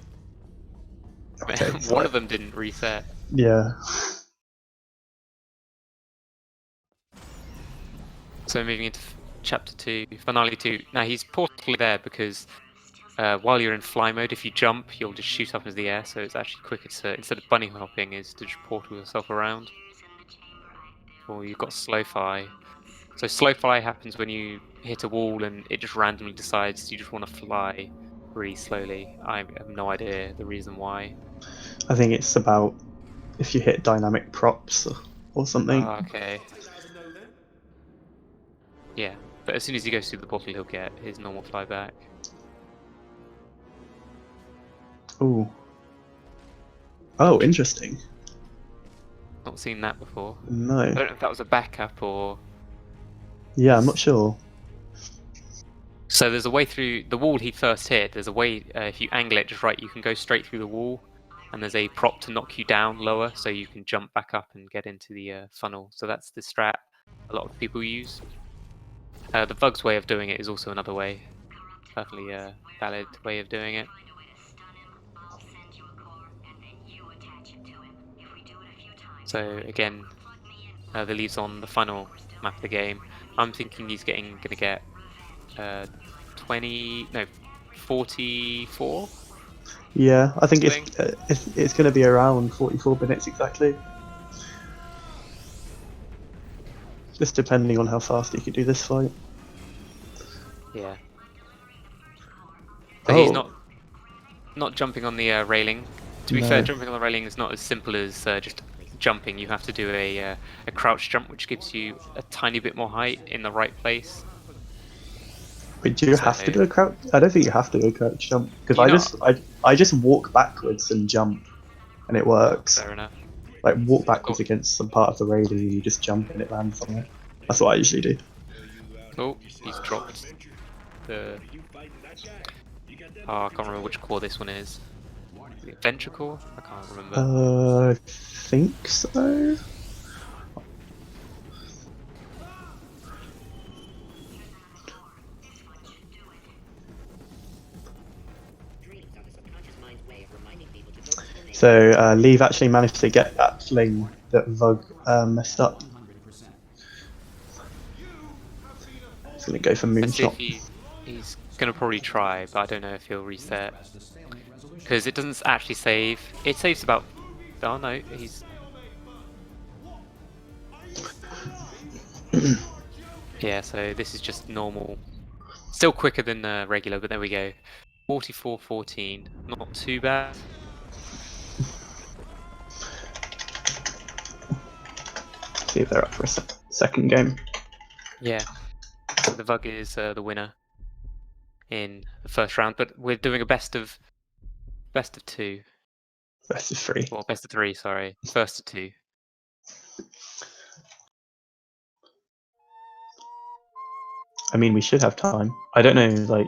Okay. one of them didn't reset. Yeah. So moving into chapter 2, finale 2. Now he's portably there because while you're in fly mode, if you jump, you'll just shoot up into the air. So it's actually quicker to, instead of bunny hopping, is to just portal yourself around. Or you've got slow fly. So slow fly happens when you hit a wall and it just randomly decides you just want to fly really slowly. I have no idea the reason why. I think it's about if you hit dynamic props or something. Oh, okay. Yeah, but as soon as he goes through the portal, he'll get his normal fly back. Oh. Oh, interesting. Not seen that before. No. I don't know if that was a backup or. Yeah, I'm not sure. So there's a way through the wall he first hit. There's a way, if you angle it just right, you can go straight through the wall. And there's a prop to knock you down lower, so you can jump back up and get into the funnel. So that's the strat a lot of people use. The Vug's way of doing it is also another way. Perfectly valid way of doing it. So again, Theleve's on the final map of the game. I'm thinking he's gonna get 44. Yeah, I think it's going to be around 44 minutes exactly. Just depending on how fast he can do this fight. Yeah. But he's not jumping on the railing. To be fair, jumping on the railing is not as simple as just jumping. You have to do a crouch jump, which gives you a tiny bit more height in the right place. Wait, do you have to do a crouch? I don't think you have to do a crouch jump because I just walk backwards and jump, and it works. Fair enough. Like walk backwards against some part of the railing, and you just jump and it lands on it. That's what I usually do. Oh, he's dropped the. Oh, I can't remember which core this one is. Is it Venture core? I can't remember. I think so. So Theleve actually managed to get that fling that Vug messed up. He's going to go for moonshot. He's going to probably try, but I don't know if he'll reset. Because it doesn't actually save. It saves about... Oh no, he's... Yeah, so this is just normal. Still quicker than regular, but there we go. 44-14, not too bad. See if they're up for a second game. Yeah, so the VUG is the winner in the first round, but we're doing a best of 2. Best of 3. Well, best of 3, sorry. First of 2. I mean, we should have time. I don't know, like,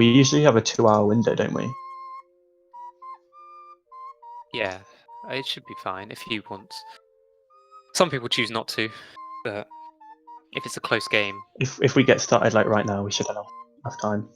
We usually have a 2-hour window, don't we? Yeah, it should be fine if you want. Some people choose not to, but if it's a close game, If we get started like right now, we should have enough time.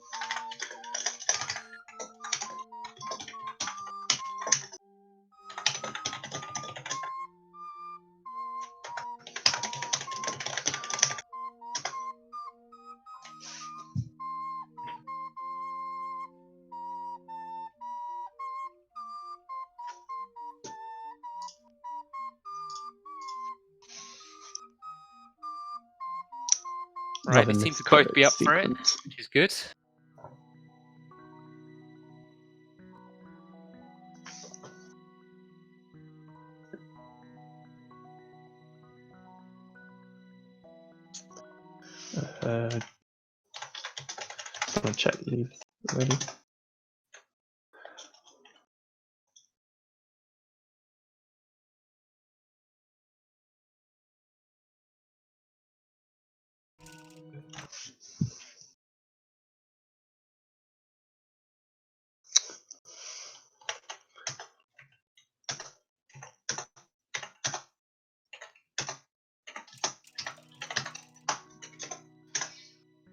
right? They Loving seem this to both be up for it, sequence. which is good. Just want to check leave ready.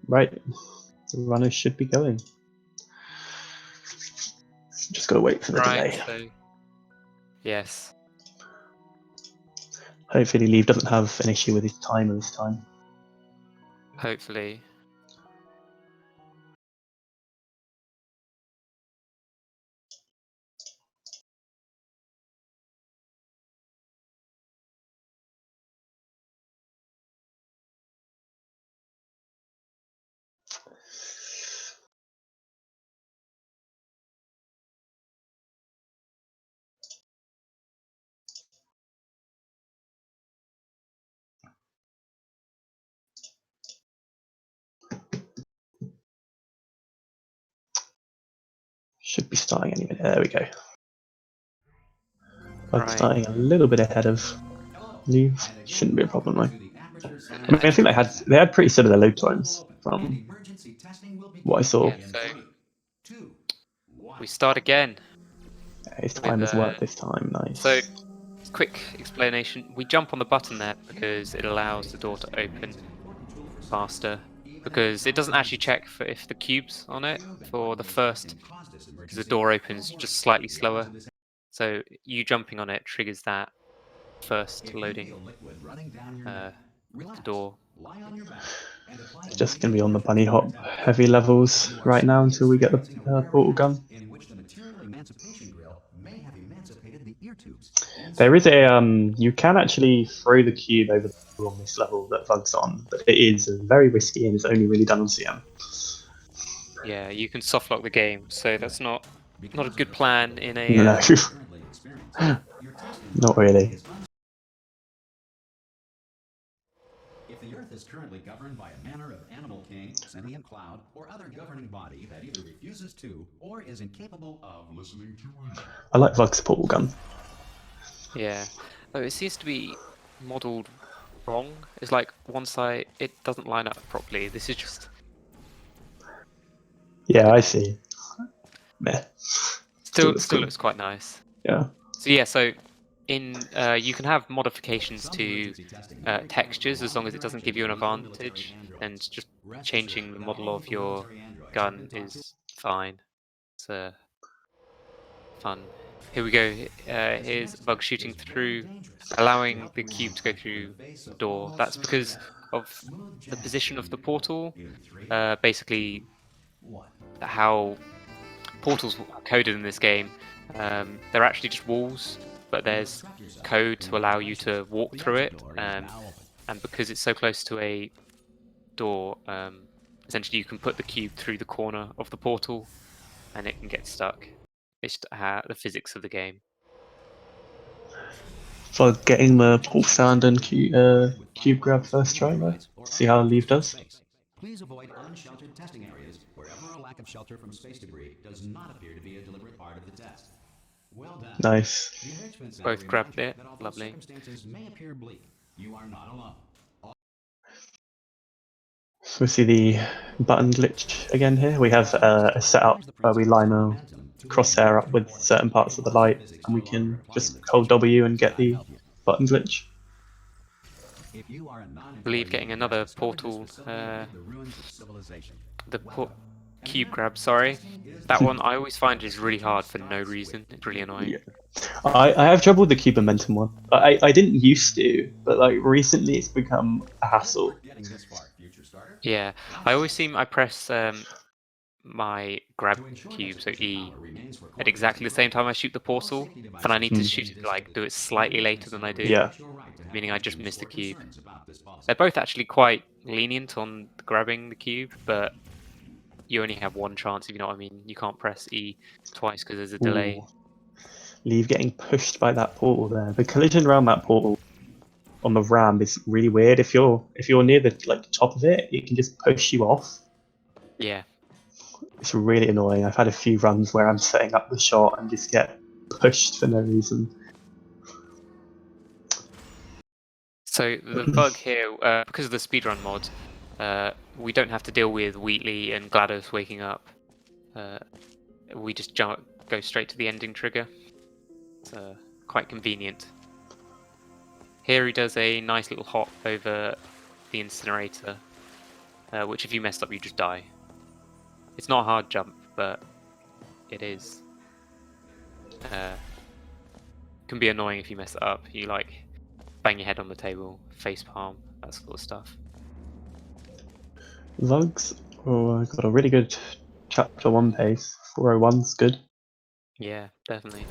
Right, the runners should be going. Just gotta wait for the Right, delay. so yes. Hopefully Leave doesn't have an issue with his timer this time. Hopefully. Should be starting any minute. There we go. Bug Right. starting a little bit ahead of Leave. Shouldn't be a problem though. I mean, I think they had pretty similar load times from what I saw. Yeah, so we start again. His time has worked this time. Nice. So, quick explanation. We jump on the button there because it allows the door to open faster. Because it doesn't actually check for if the cube's on it for the first, because the door opens just slightly slower. So you jumping on it triggers that first loading of the door. It's just going to be on the bunny hop heavy levels right now until we get the portal gun. There is a you can actually throw the cube over the wall on this level that VUG's on, but it is very risky and it's only really done on CM. Yeah, you can softlock the game, so that's not a good plan in a. No, not really. If the Earth is currently governed by a manner of animal king, sentient cloud, or other governing body that either refuses to or is incapable of listening to reason. I like VUG's portal gun. Yeah, though it seems to be modelled wrong. It's like one side, it doesn't line up properly. This is just. Yeah, I see. Meh. Still looks quite nice. Yeah. So yeah, so in you can have modifications to textures as long as it doesn't give you an advantage, and just changing the model of your gun is fine. It's fun. Here we go. Here's Bug shooting through, allowing the cube to go through the door. That's because of the position of the portal. Basically, how portals are coded in this game. They're actually just walls, but there's code to allow you to walk through it. And because it's so close to a door, essentially you can put the cube through the corner of the portal, and it can get stuck. It's just the physics of the game. For getting the portal sound and cube grab first try though. See how Leave does. Please avoid unsheltered testing areas wherever a lack of shelter from space debris does not appear to be a deliberate part of the test. Well done. Nice. Both grabbed it. Lovely. Circumstances may appear bleak. You are not alone. So we see the button glitch again here. We have a setup where we line a crosshair up with certain parts of the light, and we can just hold W and get the button glitch. If you are a Theleve getting another discovered this portal, facility in the ruins of civilization. cube grab, sorry. That one I always find is really hard for no reason. It's really annoying. Yeah. I have trouble with the cube momentum one. I didn't used to, but like recently it's become a hassle. Getting this far, future starter. Yeah, I press my grab cube, so E, at exactly the same time I shoot the portal, and I need to shoot it, like, do it slightly later than I do, Yeah. meaning I just missed the cube. They're both actually quite lenient on grabbing the cube, but you only have one chance, if you know what I mean. You can't press E twice because there's a delay. Ooh. Leave getting pushed by that portal there. The collision around that portal on the ramp is really weird. If you're near the top of it, it can just push you off. Yeah. It's really annoying. I've had a few runs where I'm setting up the shot and just get pushed for no reason. So the bug here, because of the speedrun mod, we don't have to deal with Wheatley and GLaDOS waking up. We just go straight to the ending trigger. It's quite convenient. Here he does a nice little hop over the incinerator, which if you mess up you just die. It's not a hard jump, but it is. Can be annoying if you mess it up. You like bang your head on the table, face palm, that sort of stuff. Vugs, I got a really good chapter 1 pace. 401's good. Yeah, definitely.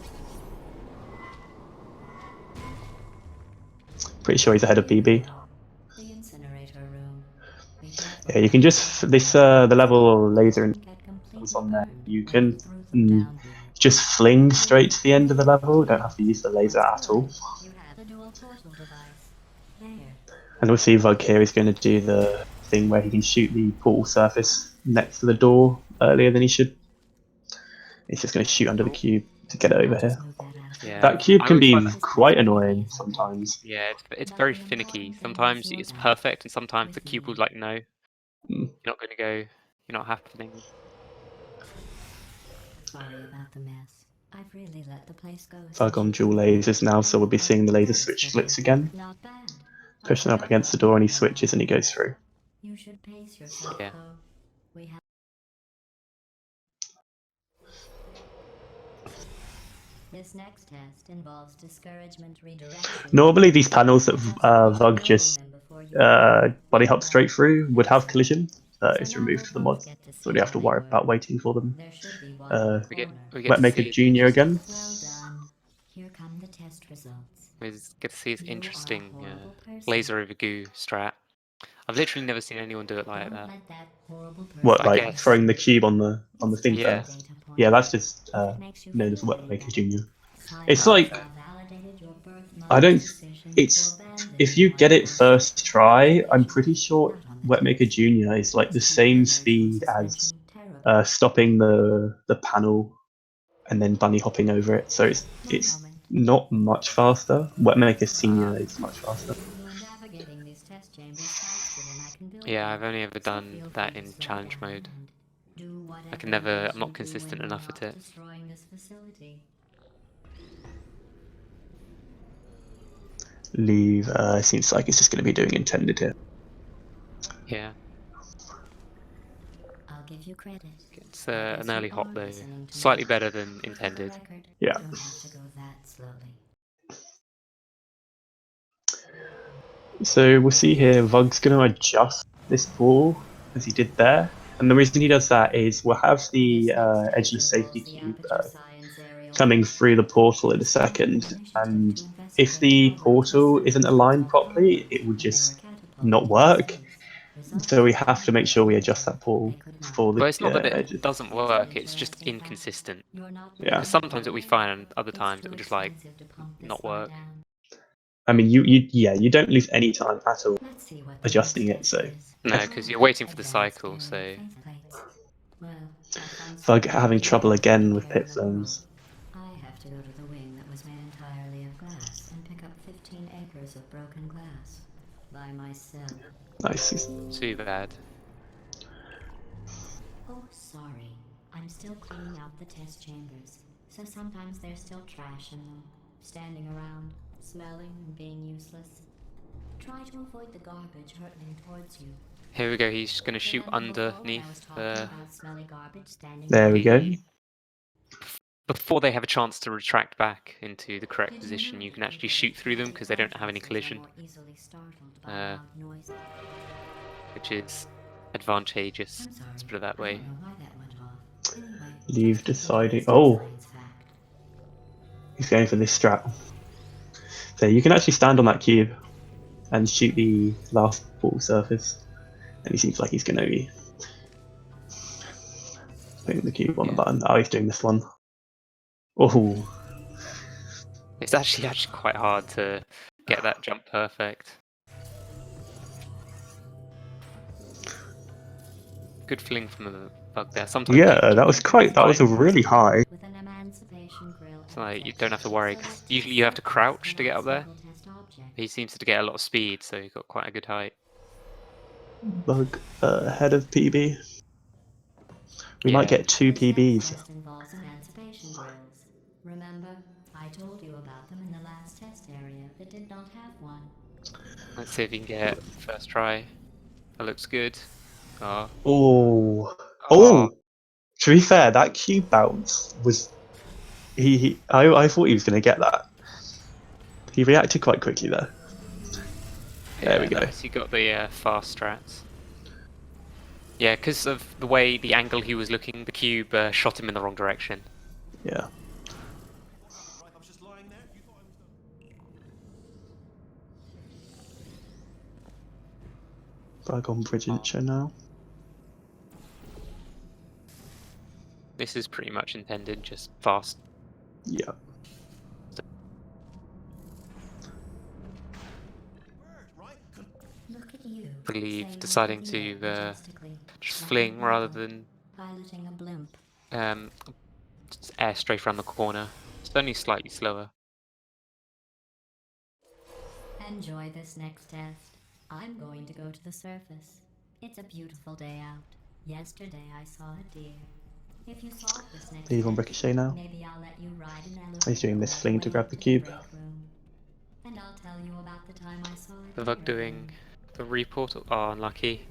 Pretty sure he's ahead of BB. The incinerator room. Yeah, you can just the level laser and on there. You can just fling straight to the end of the level. You don't have to use the laser at all. You have a dual portal device. There. And we'll see Vug here is going to do the thing where he can shoot the portal surface next to the door earlier than he should. He's just going to shoot under the cube to get it over here. Yeah, That cube I can always be find that- quite annoying sometimes. Yeah, it's very finicky. Sometimes it's perfect, and sometimes the cube will like, no, you're not going to go, you're not happening. Sorry about the mess. I've really let the place go. Vug on dual lasers now, so we'll be seeing the laser switch glitch again. Not bad. Pushing up against the door and he switches and he goes through. You should pace yourself, Yeah. though. We have. This next test involves discouragement redirection. Normally these panels that Vug just body hop straight through would have collision. It's removed for the mod, so we don't have to worry about waiting for them. There should be one We get Wet to Maker see, Junior again. Well done. Here come the test results. we get to see his You are a interesting horrible person. laser over goo strat. I've literally never seen anyone do it like Don't that. let that horrible What, person like guess. throwing the cube on the thing Yeah. first? Yeah, that's just known as Wet Maker Junior. It's Science like, validated your birth I don't. mother's decision It's to abandon if you one get it person. first try, I'm pretty sure Wet Maker Junior is like the same speed as stopping the panel and then bunny hopping over it. So it's not much faster. Wet Maker Senior is much faster. Navigating these test chambers faster than I can build Yeah, them. I've only ever So done feel that free in to slow challenge down mode. and do I can whatever never, it is I'm not you do consistent when enough you're at not it. destroying this facility. Leave. Seems like it's just going to be doing intended here. Yeah, I'll give you credit. it's I guess an you early hop are though. listening to Slightly me. better than For the intended. record, Yeah. you don't have to go that slowly. So we'll see here, Vug's going to adjust this ball as he did there. And the reason he does that is we'll have the This next test edgeless safety involves the cube Aperture Science aerial coming through the portal in a second. And if the portal isn't aligned properly, it will just not work. So we have to make sure we adjust that portal for the But it's not that it edges. doesn't work, it's just inconsistent. Yeah. Because sometimes it'll be fine and other times it'll just like not work. I mean, you don't lose any time at all adjusting it, so No, because you're waiting for the cycle, so... Vug having trouble again with pit flames. I have to go to the wing that was made entirely of glass and pick up 15 acres of broken glass by myself. Nice. Too bad. Oh, sorry. I'm still cleaning out the test chambers, so sometimes there's still trash in them, standing around, smelling and being useless. Try to avoid the garbage hurtling towards you. Here we go. He's going to shoot Remember before when I was underneath talking the. about smelly garbage standing There we around? go. Before they have a chance to retract back into the correct Did position, know you can that actually people shoot with through them healthy because they don't have any consciences are collision, more easily startled by Uh, loud noises? which is advantageous. I'm sorry. Let's put it that I way. don't know why that went off. Anyway, Leave just an deciding. interesting Oh, science fact. he's going for this strat. So you can actually stand on that cube and shoot the last ball surface, and he seems like he's going to be putting the cube on the Yeah. button. Oh, he's doing this one. Oh, It's actually quite hard to get that jump perfect. Good fling from the bug there. Sometimes yeah, that was quite. That was a fine. really high. With an emancipation grill So like, you exit, don't have to worry so because that usually test you have to surface crouch to will get not up there. single test object. He seems to get a lot of speed, so he's got quite a good height. Bug ahead of PB. We Yeah. might get 2 This next PBs. test involves emancipation grills. Remember, I told you about them in the last test area that did not have one. Let's see if he can get first try. That looks good. Oh. Oh, Oh. To be fair, that cube bounce was. I thought he was going to get that. He reacted quite quickly there. There we go. Nice. He got the fast strats. Yeah, because of the way the angle he was looking, the cube shot him in the wrong direction. Yeah. Right, I was just lying there. You thought I was done. Bug on Bridget now. This is pretty much intended, just fast. Yeah. Right? Look at you. Theleve sailing deciding through the to air majestically, just like a fling rather eagle, than piloting a blimp. just air straight around the corner. It's only slightly slower. Enjoy this next test. I'm going to go to the surface. It's a beautiful day out. Yesterday I saw a deer. If you solve this next Leave on test, Ricochet now. maybe I'll let you ride an elephant He's doing this all the fling to way grab up the to cube. break room. And I'll tell you about the time I saw a TheVug deer doing again. the report. Oh, unlucky.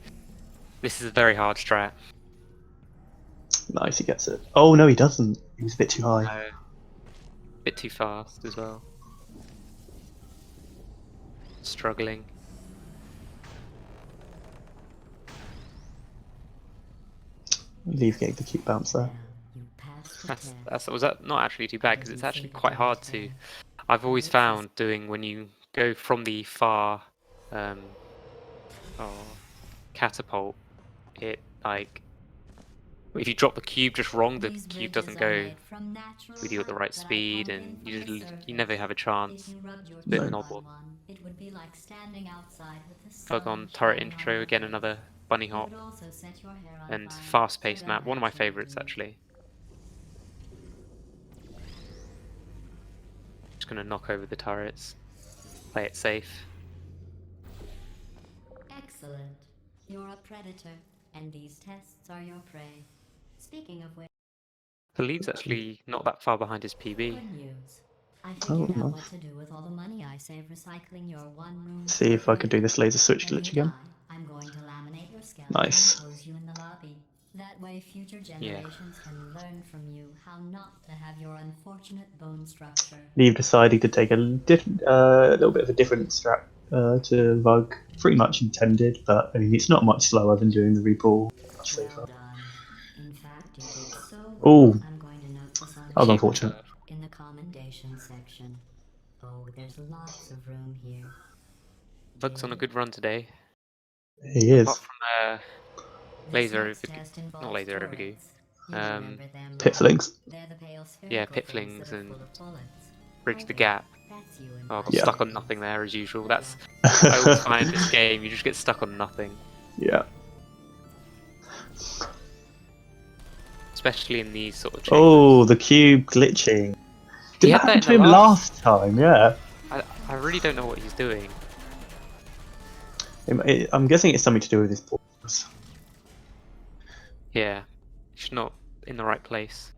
This is a very hard strat. Nice, he gets it. Oh no, he doesn't. He was a bit too high. Bit too fast as well. Struggling. Leave getting the cube bounce there. Well, you passed the test. Was that not actually too bad because it's actually quite hard to. I've always found doing when you go from the far catapult, it like if you drop the cube just wrong, the These cube bridges doesn't are go made from natural with you at the rock right that I speed, pumped and in you from the just you surface. never have a If chance. you rubbed your Bit of an teeth oddball. on one, it would be like standing outside with the Bug sun on turret shining intro on again, your another face. bunny It hop would also set your hair on and fire, fast-paced so map. don't One of my actually favorites do it. actually. Just gonna knock over the turrets. Play it safe. Excellent. You're a predator, and these tests are your prey. Speaking of which, Theleve's actually not that far behind his PB. good news. I Oh, figured out nice. what to do with all the money I save recycling your one-room. See if I can do this laser switch When glitch you again. die, I'm going to laminate your skeleton Nice. and pose you in the lobby. That way future generations can learn from you how not to have your unfortunate bone structure. Leave deciding to take a little bit of a different strat to VUG. Pretty much intended, but I mean it's not much slower than doing the repull. Much Well safer. done. In fact, you did so Oh, well. I'm going to note this on that was the unfortunate. in the commendation section. Oh, there's lots of room here. Bug's on a good run today. He is. Apart from This Laser next overview- test not involves laser overview. turrets. You Um, remember them, Pit right? flings. They're the pale Yeah, spherical pit things flings that are and full of bullets. bridge the Oh, gap. that's you in Oh, I got Yeah. stuck on nothing there as usual. That's I always find this game. You just get stuck on nothing, Yeah. especially in these sort of chambers. Oh, the cube glitching. He Did had that that happen in to the him last- last time? Yeah. I really don't know what he's doing. I'm guessing it's something to do with his pause. Yeah, Just not in the right place.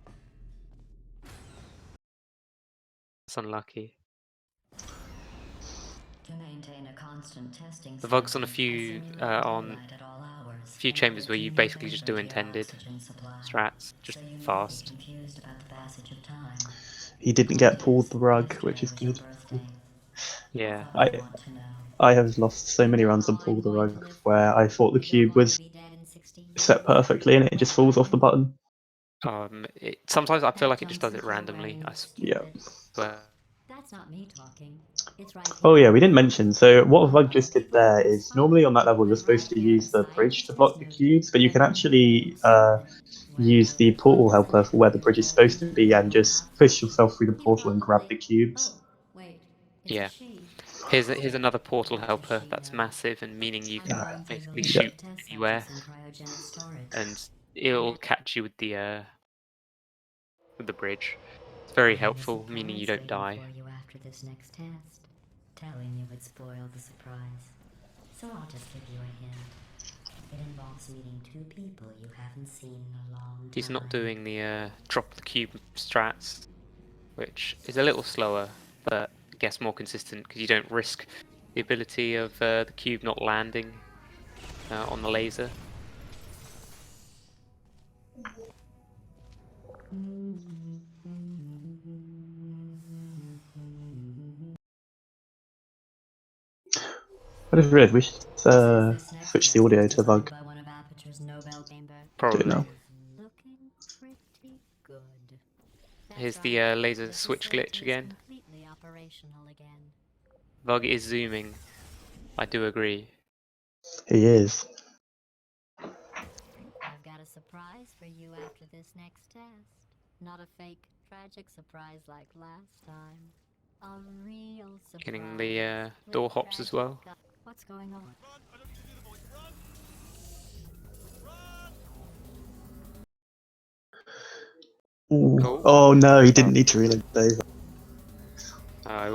It's unlucky. To maintain a constant testing The VUG's on cycle, a few simulate on daylight at all hours, few and chambers where you continue basically just do favor to your intended oxygen supply, strats, just so you won't be fast. confused about the passage of time. He didn't get pulled the rug, Yesterday which is was your good. birthday. Yeah. I thought you'd want to know. I have lost so many runs on pull the rug where I thought the cube was set perfectly and it just falls off the button. Sometimes I feel like it just does it randomly. I Yeah. swear. That's not me talking. It's right Oh here. yeah, we didn't mention. So what VUG just did there is normally on that level you're supposed to use the bridge to block the cubes, but you can actually use the portal helper for where the bridge is supposed to be and just push yourself through the portal and grab the cubes. Oh, wait. It's Yeah. a she. Here's another portal helper that's massive and meaning you can basically shoot anywhere, and it'll catch you with the bridge. It's very helpful, meaning you don't die. For you after this next test. Telling you would spoil the surprise. So I'll just give you a hint. It involves meeting two people you haven't seen in a long time. He's not doing the drop the cube strats, which is a little slower, but I guess more consistent because you don't risk the ability of the cube not landing on the laser. I just realized we should switch the audio to VUG. Probably. now. Looking pretty good. Here's That's the right. laser The switch facility glitch is again. completely operational again. VUG is zooming. I do agree. He is. I've got a surprise for you after this next test. Not a fake, tragic surprise like last time. A real surprise. Getting the with door hops as well. tragic What's going on? Run! I don't need to do the voice. Run! Run! Ooh. Oh no, he didn't need to reload the save. It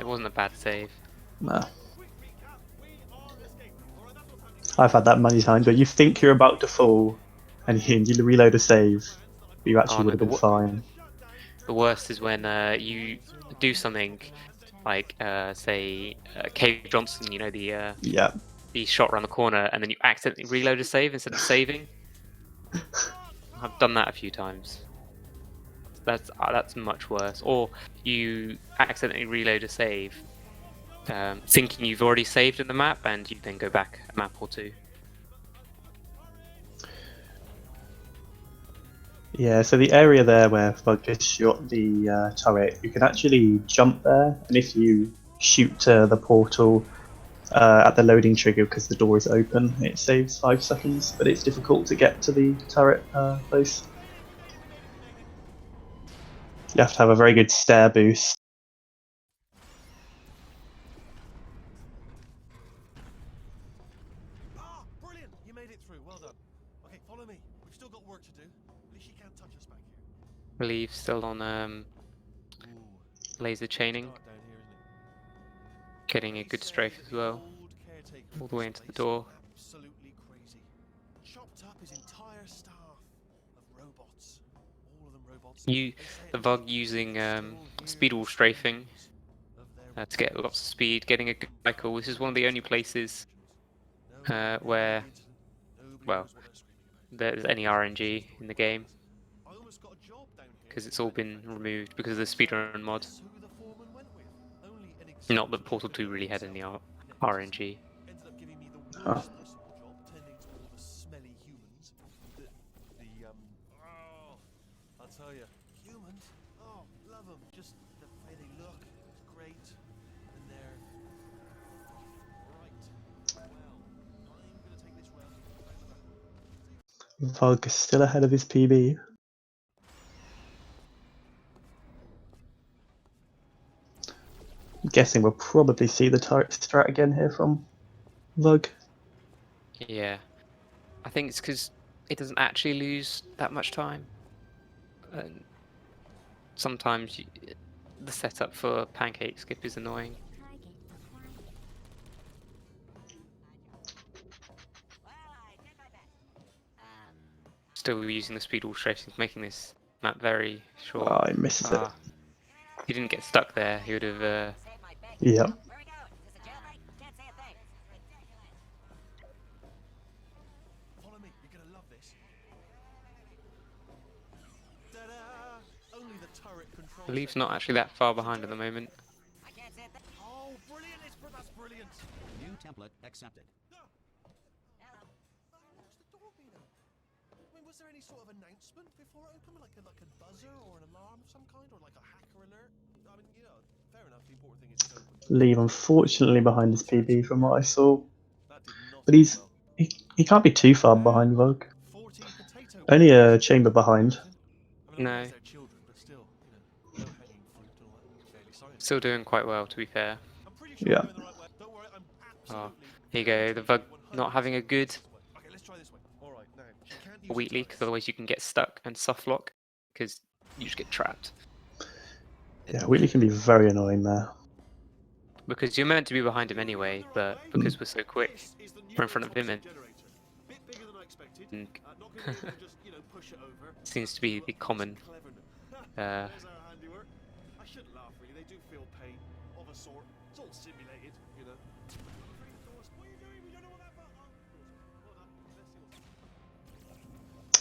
wasn't a bad save. Nah. Quick recap. We are escaping. Alright, that's what's happening. I've had that many times where you think you're about to fall and you reload a save, but you actually Oh, would no, have been fine. The worst is when you do something like, say, Cave Johnson, you know, Yeah. the shot around the corner, and then you accidentally reload a save instead of saving. I've done that a few times. That's much worse. Or you accidentally reload a save, thinking you've already saved in the map, and you then go back a map or two. Yeah, so the area there where Fug just shot the turret, you can actually jump there, and if you shoot to the portal at the loading trigger because the door is open, it saves 5 seconds, but it's difficult to get to the turret place. You have to have a very good stair boost. Ah, brilliant! You made it through. Well done. Okay, follow me. We've still got work to do. At least she can't touch us back here. Theleve still on Ooh, laser chaining, start down here, isn't it? getting a good strafe as well, Old caretaker all of the way this into the place door. is absolutely crazy. Chopped up his entire staff of robots. All of them robots. The VUG using speed wall strafing to get lots of speed, getting a good cycle. This is one of the only places where, well, there's any RNG in the game, because it's all been removed because of the speedrun mod. Not that Portal 2 really had any RNG. Ended up giving me the Oh. worst possible job, tending to all the smelly humans. Oh, I'll tell you, humans. Oh, love them. Just the way they look, it's great, and they're right. Well, I'm gonna take this round round the back. Fug is still ahead of his PB. I'm guessing we'll probably see the turret strat again here from Vug. Yeah, I think it's because it doesn't actually lose that much time. And sometimes the setup for pancake skip is annoying. Still using the speed alterations, making this map very short. Oh, he misses it. If he didn't get stuck there, he would have. Yeah. Follow me, you're gonna love this. Ta-da! Only the turret controls. Theleve's not actually that far behind at the moment. Oh, brilliant! That's brilliant. New template accepted. What's the door been on? I mean, was there any sort of announcement before it opened, like a buzzer or an alarm of some kind, or like a hacker alert? I mean, you know, fair enough. The important thing is it's open. Theleve unfortunately behind his PB from what I saw. That did not But go well. he can't be too far behind Vug. 40 potato. Only a chamber behind. I mean, I No. realize they're children, but still, you know, no hanging fruit and all that. Fairly science. Still doing quite well, to be fair. I'm pretty sure Yeah. I'm going the right way. Don't worry, I'm absolutely. Here you go. The VUG not having a good Okay, let's try this way. All right, now she can't use Wheatley, the because turrets. otherwise you can get stuck and soft lock, because you just get trapped. Yeah, Wheatley can be very annoying there. Because you're meant to be behind him anyway, but because we're so quick, This is the we're in front of him neurotoxic and generator. Bit bigger than I expected. Mm. Not gonna be able to just, push it over. seems to be the common. Cleverness. Uh, There's our handiwork. I shouldn't laugh really. They do feel pain of a sort. It's all simulated, you know. What are you doing? We don't know what that button. Hold up. Let's see what's.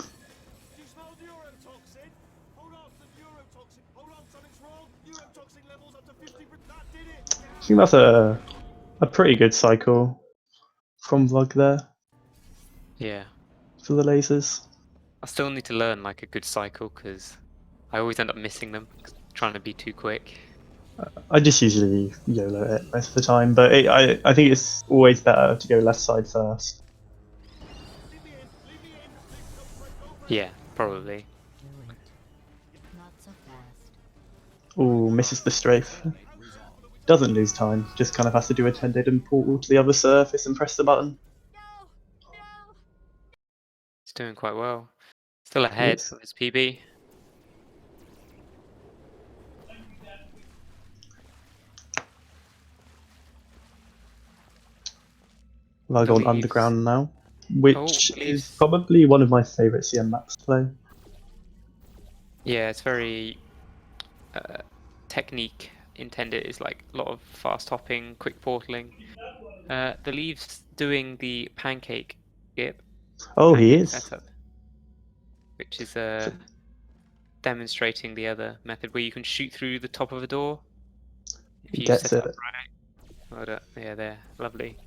Do you smell neurotoxin? Hold on, the neurotoxin. Hold on, something's wrong. Neurotoxin levels up to 50%. That did it. I think that's a pretty good cycle from Vug there yeah. for the lasers. I still need to learn like a good cycle, because I always end up missing them, 'cause trying to be too quick. I just usually YOLO it most of the time, but I think it's always better to go left side first. Leave me in. Leave me in. Go for it. Go for it. Yeah, probably. Do it. Not so fast. Ooh, misses the strafe. Doesn't lose time, just kind of has to do a 10-day and portal to the other surface and press the button. He's doing quite well. Still ahead Yes. of his PB. Vug on Theleve. underground now, which Theleve's- is probably one of my favourite CM maps to play. Yeah, it's very technique intended. It's like a lot of fast hopping, quick portaling. Theleve's doing the pancake skip. Oh, he pancake is. Setup, which is demonstrating the other method where you can shoot through the top of a door. If He you gets set it. up right. Well done. Yeah, there, lovely.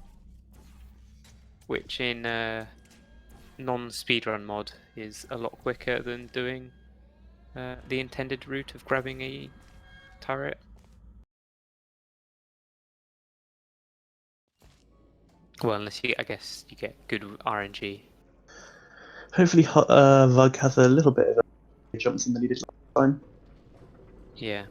Which in non-speedrun mod is a lot quicker than doing the intended route of grabbing a turret. Well, unless you, I guess, you get good RNG. Hopefully, Vug has a little bit of a jumps in than he did last time. Yeah.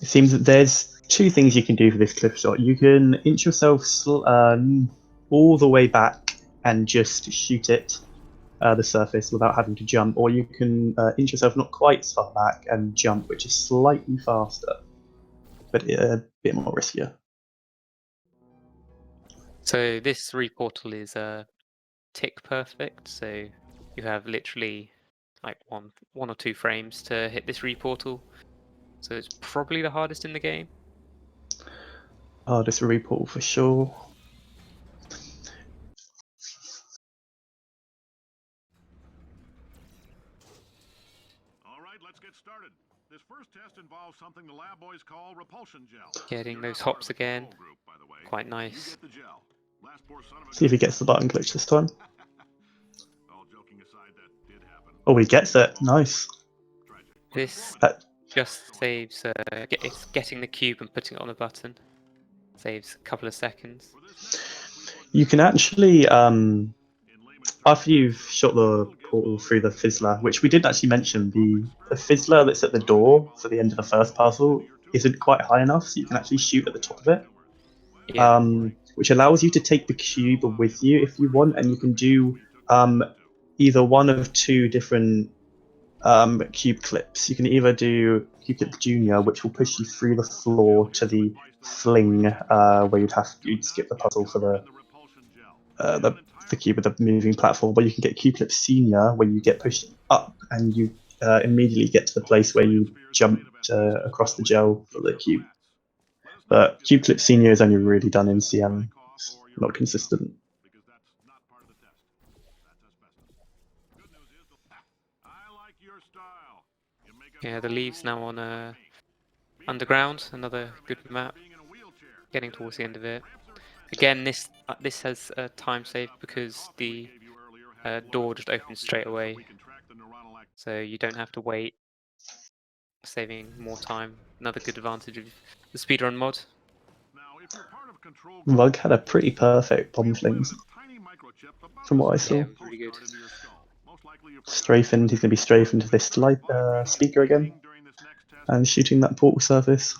It seems that there's two things you can do for this cliff shot. You can inch yourself all the way back and just shoot it the surface without having to jump, or you can inch yourself not quite as far back and jump, which is slightly faster, but a bit more riskier. So this reportal is tick perfect. So you have literally like one or two frames to hit this reportal. So it's probably the hardest in the game. Hardest reportal for sure. All right, let's get started. This first test involves something the lab boys call repulsion gel. Getting You're those not part hops of the again. control group, by the way. Quite You nice. get the gel. Last poor son of a See if he gun. gets the button glitch this time. All joking aside, that did happen. Oh, he gets it. Nice. Tragic. This That, just saves it's getting the cube and putting it on a button. Saves a couple of seconds. For this next test, we put you can actually, in layman's after you've shot the portal through the fizzler, which we did actually mention, the fizzler that's at the door for the end of the first puzzle isn't quite high enough, so you can actually shoot at the top of it. Yeah. Which allows you to take the cube with you if you want, and you can do either one of two different cube clips. You can either do cube clip junior, which will push you through the floor to the fling, where you'd skip the puzzle for the cube with the moving platform. Or you can get cube clip senior, where you get pushed up and you immediately get to the place where you jump across the gel for the cube. But cube clip senior is only really done in CM. It's not consistent. Yeah, the Theleve's now on Underground, another good map. Getting towards the end of it. Again, this has a time save because the door just opens straight away, so you don't have to wait, saving more time. Another good advantage of the speedrun mod. Vug had a pretty perfect bomb flings, from what I saw. Yeah, really good. Strafened, he's going to be strafened to this speaker again, and shooting that portal surface.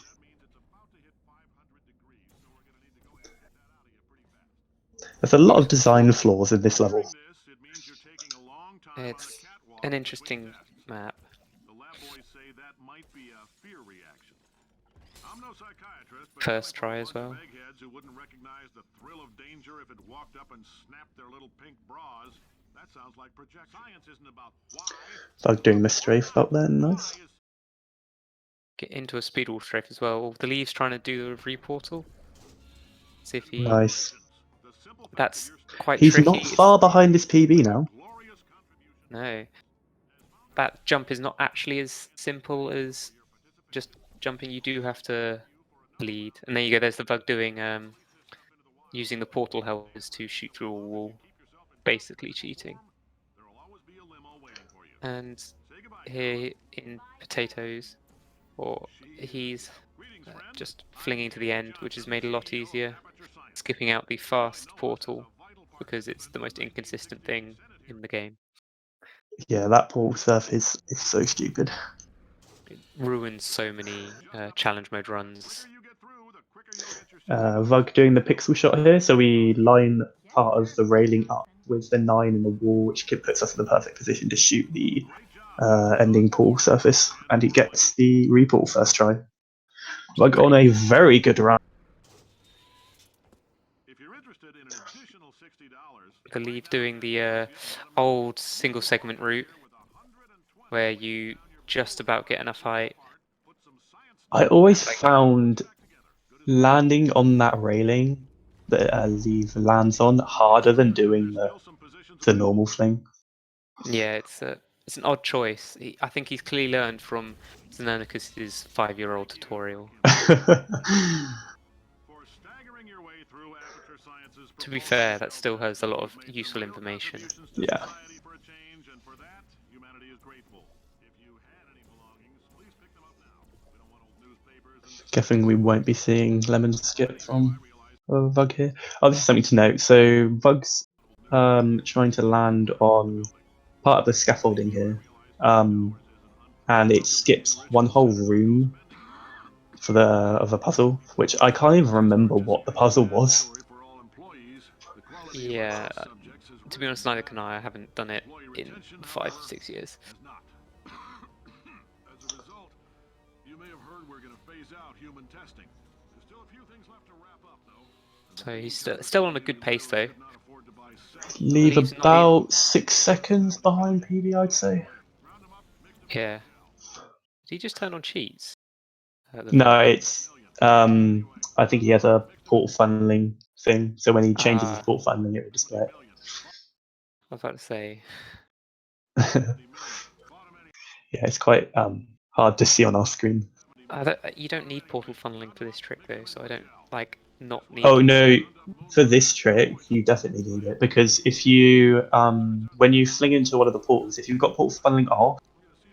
There's a lot of design flaws in this level. It's an interesting map. First try as well. Vug doing the strafe up there, nice. Get into a speedwall strafe as well. The Theleve's trying to do the reportal. See if he. Nice. That's quite He's tricky. not far behind his PB now. No. That jump is not actually as simple as just jumping. You do have to lead. And there you go, there's the Vug doing using the portal helpers to shoot through a wall. Basically cheating. And here in potatoes, or he's just flinging to the end, which is made a lot easier. Skipping out the fast portal because it's the most inconsistent thing in the game. Yeah, that portal surface is so stupid. It ruins so many challenge mode runs. Vug doing the pixel shot here, so we line part of the railing up with the 9 in the wall, which puts us in the perfect position to shoot the ending portal surface, and he gets the reportal first try. Vug on a very good run. Theleve doing the old single segment route where you just about get enough height. I always found landing on that railing that Theleve lands on harder than doing the normal fling. Yeah, it's an odd choice. I think he's clearly learned from Xenonicus' 5-year-old tutorial. To be fair, that still has a lot of useful information. Yeah. Guessing we won't be seeing Lemon skip from Vug here. Oh, this is something to note. So Vug's trying to land on part of the scaffolding here, and it skips one whole room for of a puzzle, which I can't even remember what the puzzle was. Yeah, to be honest, neither can I. I haven't done it in 5-6 years. So he's still on a good pace though. Leave about 6 seconds behind PB, I'd say. Yeah. Did he just turn on cheats? No, it's I think he has a portal funneling thing, so when he changes his portal funneling, it will display it. I was about to say. Yeah, it's quite hard to see on our screen. You don't need portal funneling for this trick though, so I don't not need. Oh no, for this trick you definitely need it, because if you when you fling into one of the portals, if you've got portal funneling off,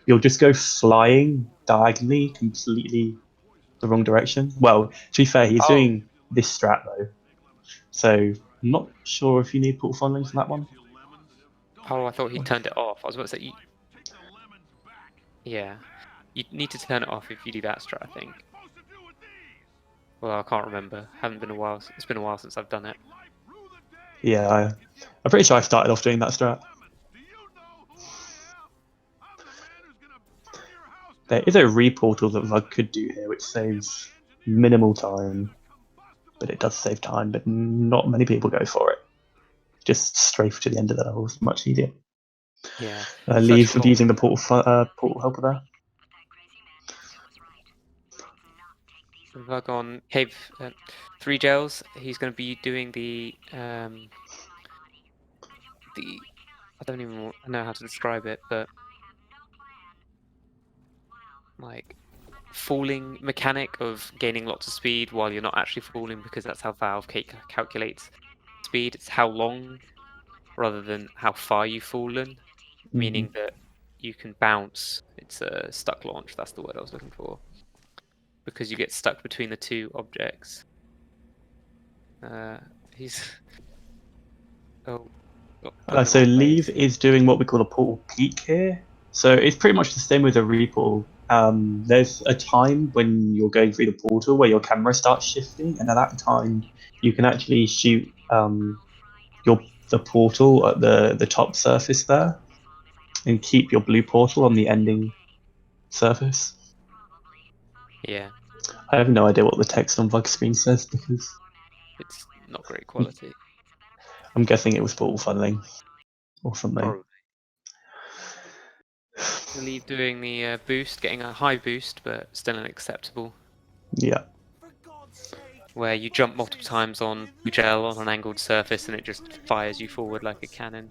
you'll just go flying diagonally completely the wrong direction. Well, to be fair, he's doing this strat though, so I'm not sure if you need portal funneling for that one. Oh, I thought he turned it off. I was about to say, yeah, you need to turn it off if you do that strat, I think. Well, I can't remember. Haven't been a while. It's been a while since I've done it. Yeah, I'm pretty sure I started off doing that strat. There is a reportal that VUG could do here, which saves minimal time, but it does save time, but not many people go for it. Just strafe to the end of the level is much easier. Yeah. Leave First of all, using the portal helper there. VUG on Cave 3 gels. He's going to be doing the I don't even know how to describe it, but like falling mechanic of gaining lots of speed while you're not actually falling, because that's how Valve calculates speed. It's how long rather than how far you've fallen, meaning that you can bounce. It's a stuck launch, that's the word I was looking for, because you get stuck between the two objects. He's so Theleve is doing what we call a portal peak here. So it's pretty much the same with a reportal. There's a time when you're going through the portal where your camera starts shifting, and at that time you can actually shoot the portal at the top surface there, and keep your blue portal on the ending surface. Yeah, I have no idea what the text on VUG screen says because it's not great quality. I'm guessing it was portal funneling or something. Probably. Theleve doing the boost, getting a high boost, but still unacceptable. Yeah. Where you jump multiple times on gel on an angled surface and it just fires you forward like a cannon.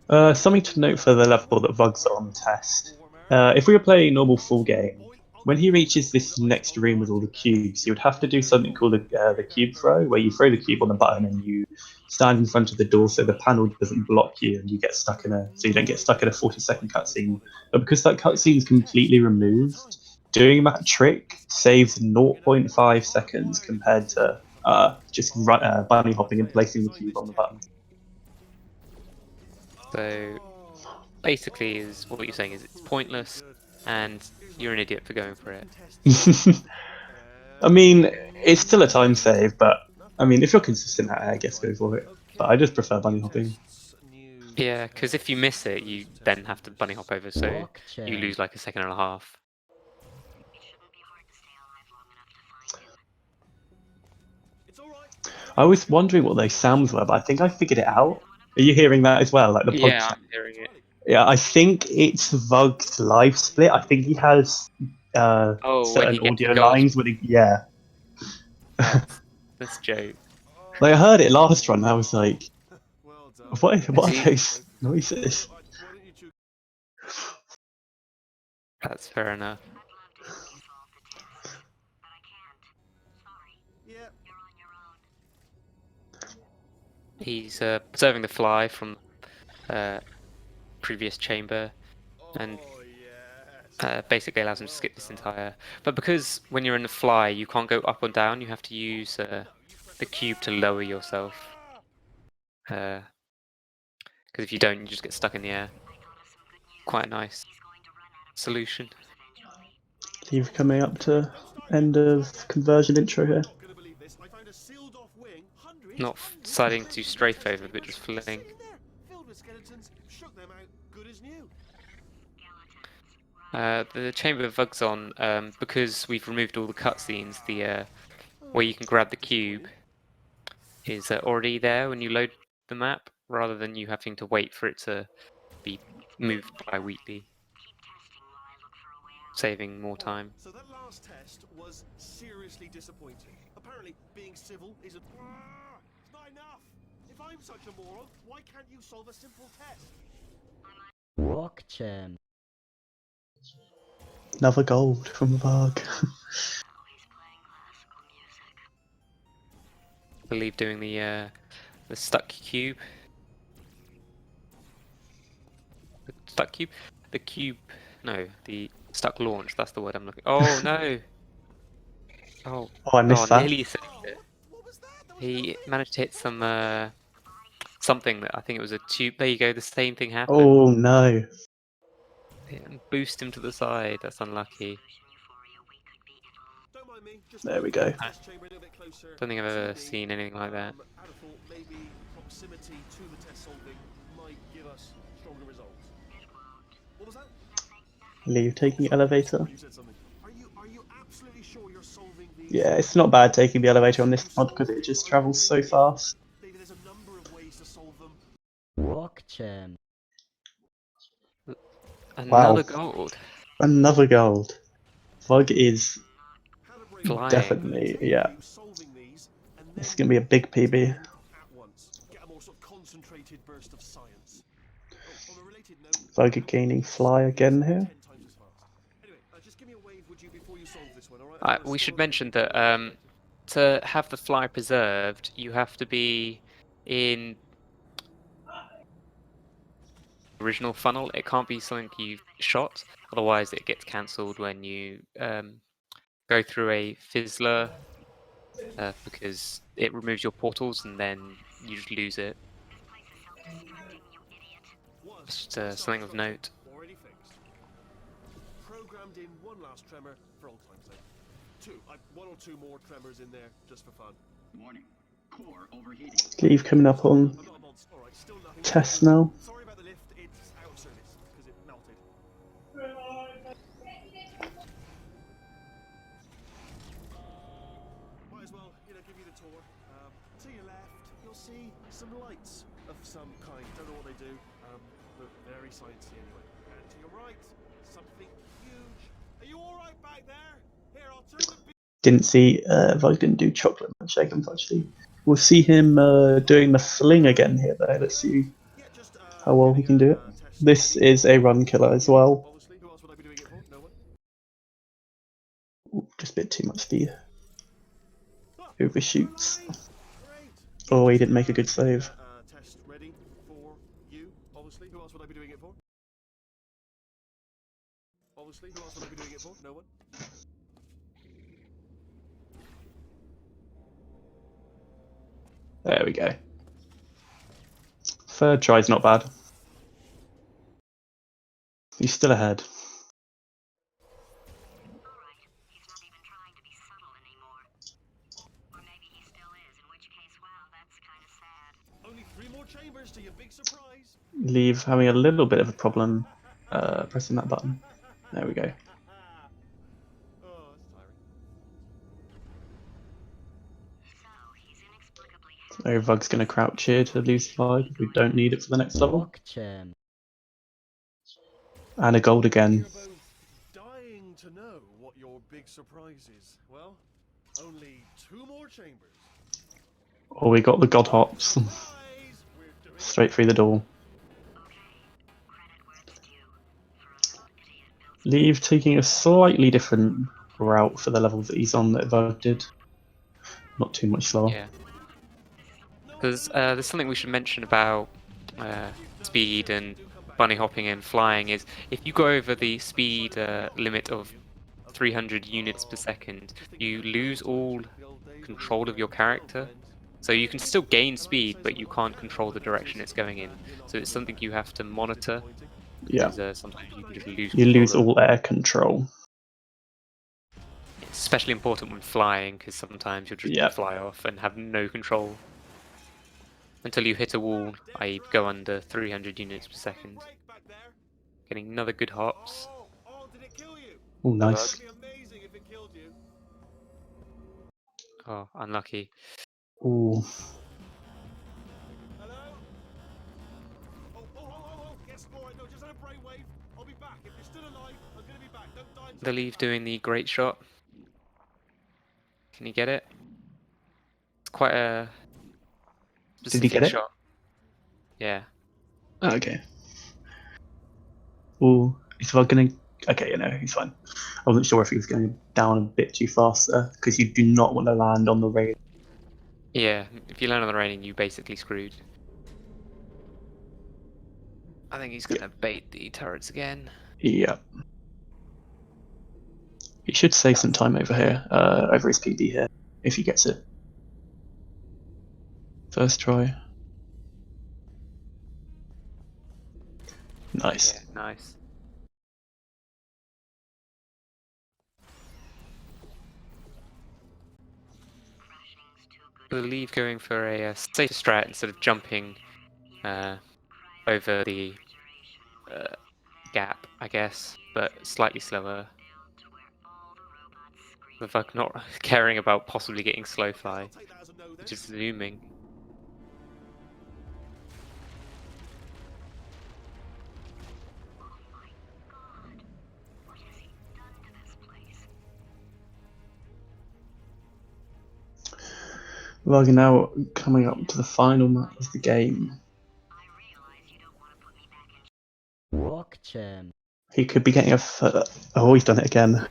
Something to note for the level that VUG's on test. If we were playing normal full game, when he reaches this next room with all the cubes, he would have to do something called the cube throw, where you throw the cube on the button and you stand in front of the door so the panel doesn't block you and you get stuck so you don't get stuck in a 40-second cutscene. But because that cutscene is completely removed, doing that trick saves 0.5 seconds compared to just bunny hopping and placing the cube on the button. So basically, is what you're saying is it's pointless, and you're an idiot for going for it. I mean, it's still a time save, but I mean, if you're consistent at it, I guess go for it. But I just prefer bunny hopping. Yeah, because if you miss it, you then have to bunny hop over, so you lose like a second and a half. I was wondering what those sounds were, but I think I figured it out. Are you hearing that as well? Like the pod Yeah, sound? I'm hearing it. Yeah, I think it's VUG's live split. I think he has When certain he gets audio the gold. lines with yeah. That's a joke. Like I heard it last run, and I was like, what are those noises? That's fair enough. He's preserving the fly from previous chamber, and basically allows him to skip this entire. But because when you're in the fly, you can't go up or down. You have to use the cube to lower yourself. Because if you don't, you just get stuck in the air. Quite a nice solution. You're coming up to end of conversion intro here. Not deciding to strafe over, but just fling. The chamber of VUG's on, because we've removed all the cutscenes, the where you can grab the cube is already there when you load the map, rather than you having to wait for it to be moved bi-weekly, saving more time. So that last test was seriously disappointing. Apparently, being civil isn't. It's not enough. If I'm such a moron, why can't you solve a simple test? Blockchain. Another gold from VUG. I believe doing the stuck cube. The stuck cube? The cube. No, the stuck launch. That's the word I'm looking. Oh no! Oh, I missed that. nearly saved it. He managed to hit some something that I think it was a tube. There you go. The same thing happened. Oh no! And boost him to the side. That's unlucky. There we go. Don't think I've ever seen anything like that. Maybe proximity to the test solving might give us stronger results. What was that? Leave taking elevator. You said something. Are you absolutely sure you're solving these? Yeah, it's not bad taking the elevator on this mod because it just travels so fast. David, there's a number of ways to solve them. Another gold. Another gold. Vug is Calibrate Flying. definitely, yeah. you solving these, and This is then gonna be a big PB. at once. Get a more sort of concentrated burst of science. On a related note, Vug gaining fly again 10 here. times as fast. Anyway, just give me a wave, would you, before you solve this one, all right? We should mention that to have the fly preserved, you have to be in original funnel. It can't be something you've shot, otherwise it gets cancelled when you go through a fizzler, because it removes your portals and then you just lose it. Just something of note. Already fixed. Programmed in one last tremor for old time's sake. One or two more tremors in there just for fun. Warning. Core overheating. Leave coming up on I'm not a monster. All right, still nothing. test now. Sorry about the lift. It's out of service because it melted. Might as well, give you the tour. To your left, you'll see some lights of some kind. Don't know what they do. But very sciencey anyway. And to your right, something huge. Are you all right back there? Here, I'll turn the. Didn't see Vug didn't do chocolate milkshake, unfortunately. We'll see him doing the fling again here though. Let's see Yeah, just how well he can do it. This is a run killer as well. Obviously, who else would I be doing it for? No one. Ooh, just a bit too much speed. Overshoots. Great. Oh, he didn't make a good save. Test ready for you. Obviously, who else would I be doing it for? Obviously, who else would I be doing it for? No one. There we go. Third try's not bad. He's still ahead. Alright, he's not even trying to be subtle anymore. Or maybe he still is, in which case, well, that's kind of sad. Only 3 more chambers to your big surprise. Leave having a little bit of a problem pressing that button. There we go. Oh, that's tiring. So, he's inexplicably So Vug's going to crouch here to lose 5. We don't need it for the next level. And a gold again. You're both dying to know what your big surprise is. Well, only 2 more chambers. Oh, we got the god hops. Surprise! We're doing Straight through the door. credit where it's due. For a little idiot built Leave taking a slightly different route for the level that he's on that Vug did. Not too much slower. Yeah. Because there's something we should mention about speed and bunny hopping and flying is if you go over the speed limit of 300 units per second, you lose all control of your character. So you can still gain speed, but you can't control the direction it's going in. So it's something you have to monitor. Yeah. Because sometimes you can just lose. You lose control of- all air control. It's especially important when flying, because sometimes you'll just Yeah. fly off and have no control until you hit a wall, i.e. go under 300 units per second. Getting another good hops. Oh, did it kill you? Oh, nice. It'd be amazing if it killed you. Oh, unlucky. Ooh. Hello? Oh, yes, alright, no, just had a brainwave. I'll be back. If you're still alive, I'm gonna be back. Don't die. Theleve doing the great shot. Can you get it? It's quite a Did he get it? shot. Yeah. Oh, okay. Ooh. Is Vug gonna... Okay, you know, he's fine. I wasn't sure if he was going down a bit too fast there, because you do not want to land on the rail. Yeah, if you land on the railing, you basically screwed. I think he's gonna bait the turrets again. Yeah. He should save some time over here, over his PB here, if he gets it. First try. Nice. Yeah, nice. Theleve going for a safer strat instead of jumping over the gap, I guess. but slightly slower. theVug not caring about possibly getting slow fly, just zooming. We're now coming up to the final map of the game. He could be getting oh, he's done it again.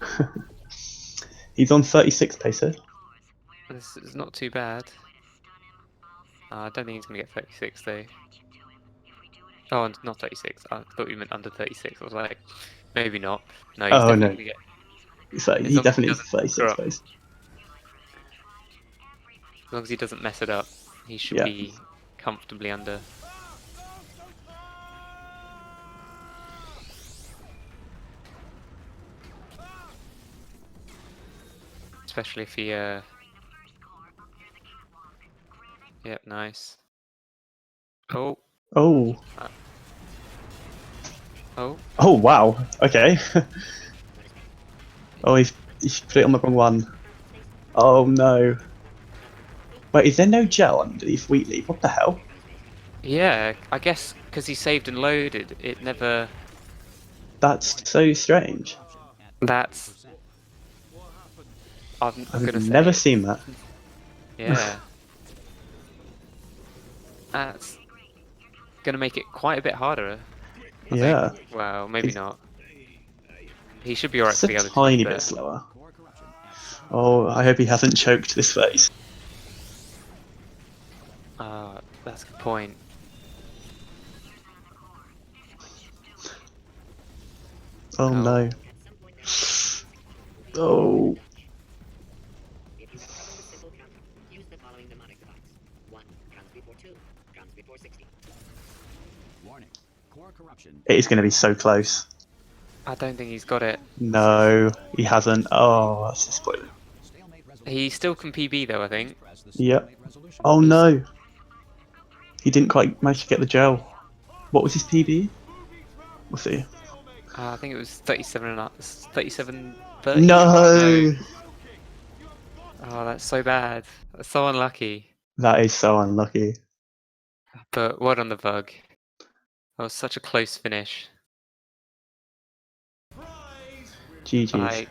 He's on 36 pacer. This is not too bad. I don't think he's going to get 36 though. Oh, not 36. I thought you meant under 36. I was like, maybe not. No, he's Oh, definitely no. going to get. So As he long as definitely he is 36 doesn't pace. As long as he doesn't mess it up, he should Yeah. be comfortably under. Especially if he, Yep, nice. Oh, Oh. oh, Oh, wow. Okay. Oh, he's put it on the wrong one. Oh, no. Wait, is there no gel underneath Wheatley? What the hell? yeah, I guess because he saved and loaded, it never. That's so strange. That's. I'm I've gonna say. never seen that. Yeah. That's gonna make it quite a bit harder. I Yeah. think. Well, maybe It's- not. He should be alright Just for a the other tiny team, bit but slower. Oh, I hope he hasn't choked this phase. that's a good point. Oh, no. Oh. If you have found a simple counter, use the following mnemonic device. 1 comes before 2, comes before 60. Warning. Core corruption. It is going to be so close. I don't think he's got it. No, he hasn't. Oh, that's disappointing. Stalemate resolution. He still can PB though, I think. Press the Yep. stalemate resolution. Oh, no. He didn't quite manage to get the gel. What was his PB? We'll see. I think it was 37 and 37, 30. No! Oh, that's so bad. That's so unlucky. That is so unlucky. But well done theVug. That was such a close finish. GG's. Like,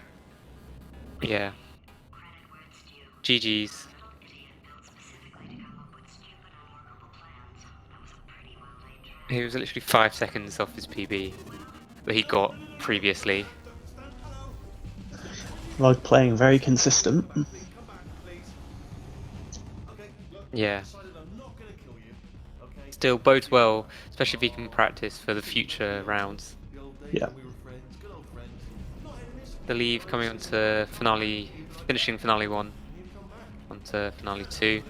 yeah. GG's. He was literally 5 seconds off his PB that he got previously. Like playing very consistent. Yeah. Still bodes well, especially if he can practice for the future rounds. Yeah. Theleve coming on to finale, finishing finale 1, onto finale 2.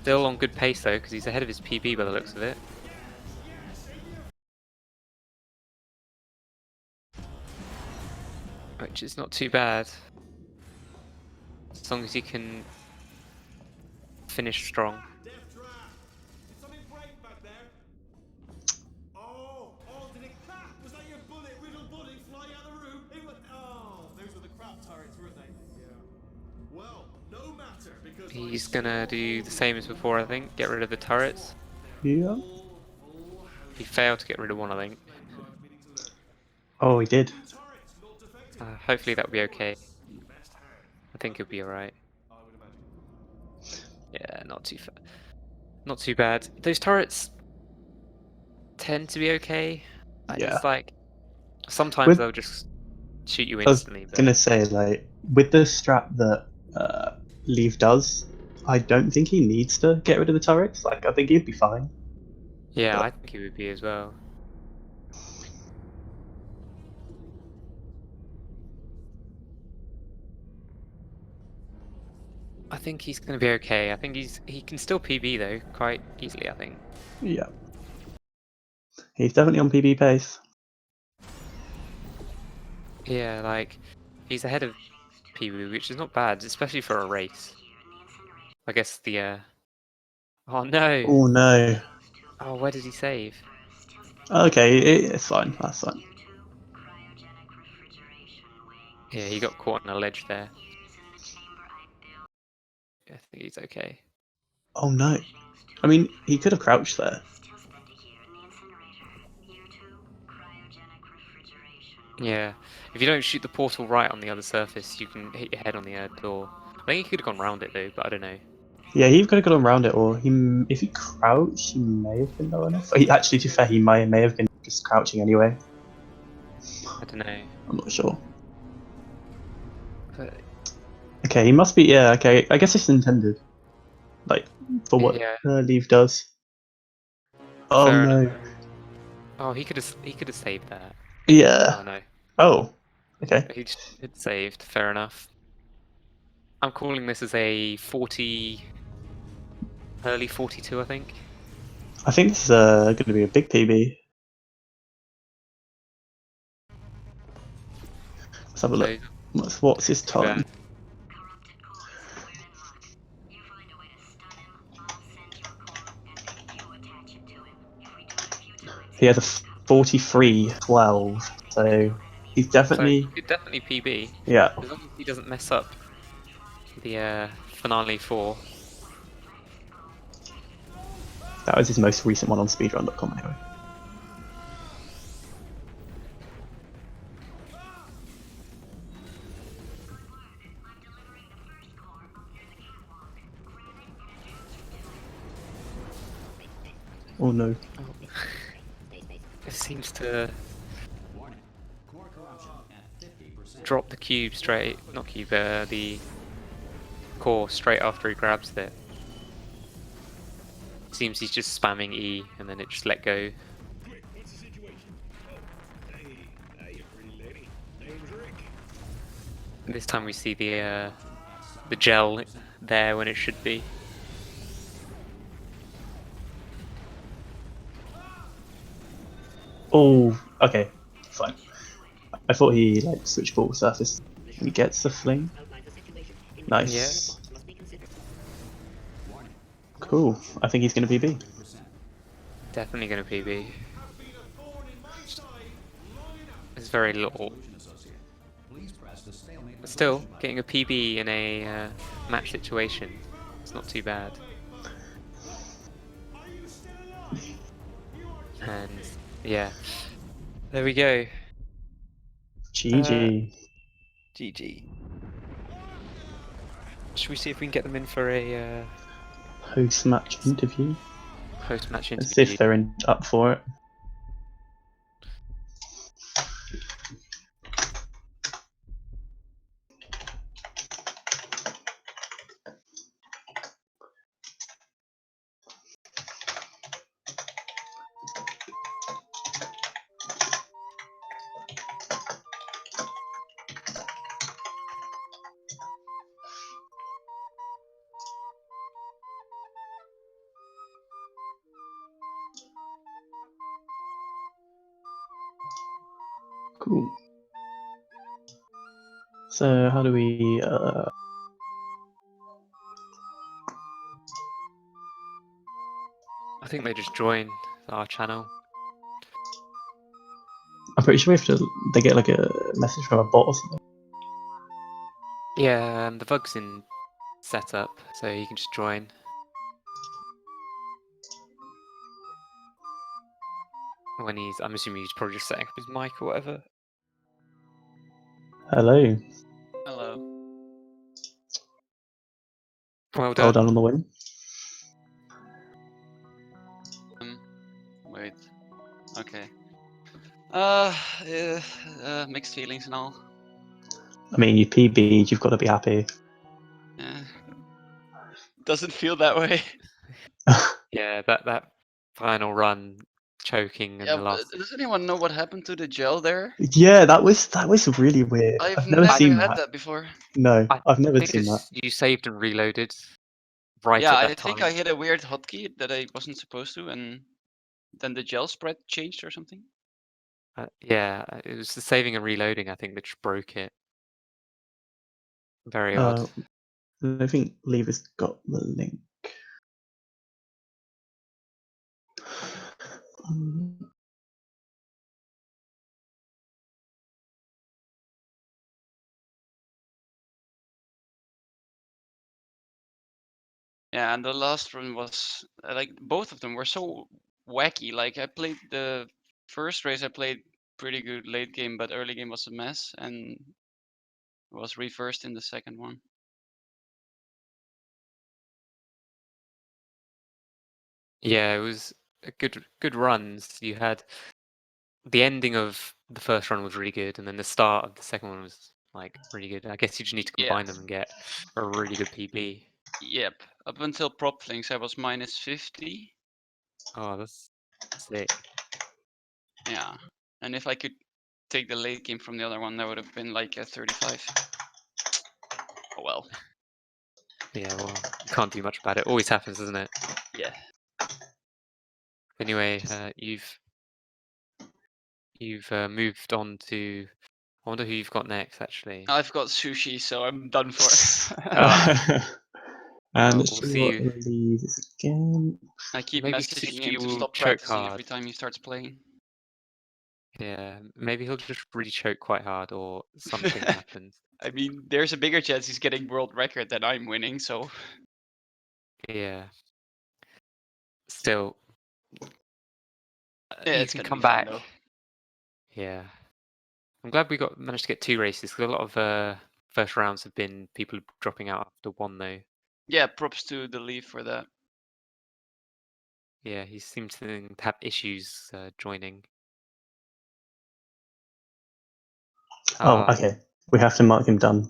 Still on good pace though, because he's ahead of his PB by the looks of it. Which is not too bad. As long as he can finish strong. Oh, did it clap? Was that your bullet riddled bullet flying out of the room? It was. Oh, those were the crap turrets, weren't they? Yeah. Well, no matter because He's gonna do the same as before, I think. Get rid of the turrets. Yeah. He failed to get rid of one, I think. Oh, he did. Hopefully that'll be okay. I think he'll be alright. Yeah, not too bad. Those turrets tend to be okay. Yeah. It's like sometimes With- they'll just shoot you I was instantly. But gonna say, like, with the strat that Theleve does, I don't think he needs to get rid of the turrets. Like, I think he'd be fine. yeah, I think he would be as well. I think he's gonna be okay. I think he can still PB though, quite easily, I think. Yeah. He's definitely on PB pace. Yeah, like he's ahead of PB, which is not bad, especially for a race. I guess the oh no! Oh, no. Oh, where did he save? Okay, it's fine. That's fine. Yeah, he got caught on a ledge there. I think he's okay. Oh no. I mean, he could have crouched there. Yeah, if you don't shoot the portal right on the other surface, you can hit your head on the door. I think he could have gone round it though, but I don't know. Yeah, he could have gone around it, or if he crouched, he may have been low enough. Actually, to be fair, he may have been just crouching anyway. I don't know. I'm not sure. But, Okay, he must be. Yeah, okay. I guess it's intended, like for what yeah, Theleve does. Oh fair enough. no. Oh, he could have saved that. Yeah. Oh no, Oh. Okay. he just it saved. Fair enough. I'm calling this as a 40, early 42, I think. I think this is going to be a big PB. Let's have a look. What's his Too bad. time? He has a 43-12, so he's So definitely he could definitely PB yeah. as long as he doesn't mess up the finale 4. That was his most recent one on speedrun.com anyway. Oh no. It seems to Warning. Core corruption at 50%. drop the cube straight, not cube, the core straight after he grabs it. Seems he's just spamming E and then it just let go. Quick, what's the situation? Oh, hey, you pretty lady. Name's Rick. This time we see the gel there when it should be. Oh, okay, fine. I thought he like switched ball surface. He gets the fling. Nice. Must be considered. Warning. Cool. I think he's going to PB. 50%. Definitely going to PB. Have been a thorn in my side long enough. It's very little. Solution Associate. Please press the stalemate But still, resolution button. getting a PB in a match situation, it's not too bad. Are you still alive? You are And yeah, there we go. GG. GG. Should we see if we can get them in for a Post-match interview. post-match Let's see interview? if they're up for it. Cool. So how do we I think they just join our channel. I'm pretty sure we have to they get like a message from a bot or something. Yeah, the VUG's in setup, so you can just join. When I'm assuming he's probably just setting up his mic or whatever. Hello. Hello. Well Well done. done on the win. Wait. Okay. Mixed feelings and all. I mean, you PB'd, you've got to be happy. Yeah. Doesn't feel that way. Yeah, that final run, choking in Yeah, the last. does anyone know what happened to the gel there? Yeah, that was really weird. I've never never seen had that. that before. No, I I've never think seen that. you saved and reloaded right Yeah, at I that think time. I hit a weird hotkey that I wasn't supposed to, and then the gel spread changed or something. Yeah, it was the saving and reloading, I think, that just broke it. Very odd. I think Lever's got the link. Yeah, and the last run was like both of them were so wacky. Like I played the first race, I played pretty good late game, but early game was a mess, and was reversed in the second one. Yeah, it was a good runs. You had the ending of the first run was really good, and then the start of the second one was like really good. I guess you just need to Yeah. combine them and get a really good PB. Yep. Up until prop flings, I was minus 50. Oh, that's sick. Yeah. And if I could take the late game from the other one, that would have been like a 35. Oh well. Yeah, well, you can't do much about it. Always happens, doesn't it? Yeah. Anyway, you've moved on to. I wonder who you've got next, actually. I've got sushi, so I'm done for. And Well, let's we'll see see what you. Theleve is again. I keep Maybe messaging Sushi him to will stop choke practicing hard. every time he starts playing. Yeah, maybe he'll just really choke quite hard, or something happens. I mean, there's a bigger chance he's getting world record than I'm winning, so. Yeah. Still, Yeah, you it's can gonna come be fun back. though. Yeah. I'm glad we managed to get 2 races, because a lot of first rounds have been people dropping out after 1 though. Yeah, props to Theleve for that. Yeah, he seems to have issues joining. Oh, okay. We have to mark him done.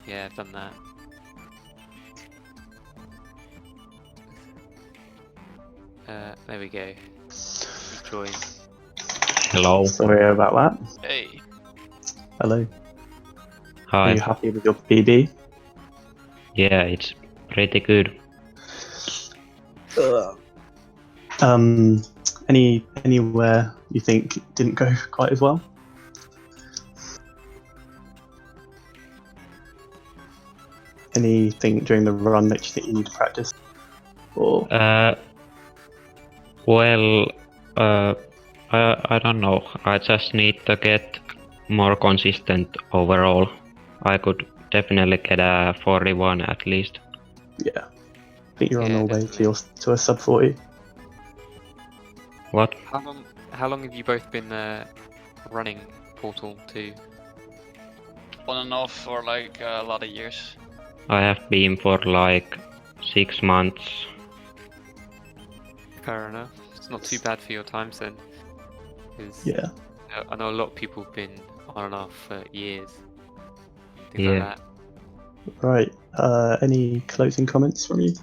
Yeah, I've done that. There we go. He's joined. Hello. Sorry about that. Hey. Hello. Hi. Are you happy with your PB? Yeah, it's pretty good. Anywhere you think didn't go quite as well? Anything during the run that you think you need to practice? Or Well, I don't know. I just need to get more consistent overall. I could definitely get a 41 at least. yeah, I think you're on Yeah, the way definitely. to a sub 40. What? How long have you both been running Portal 2? On and off for like a lot of years. I have been for like 6 months. Fair enough. It's not too bad for your times then. 'Cause Yeah. I know a lot of people have been on and off for years. Things Yeah. like that. Right. Any closing comments from you?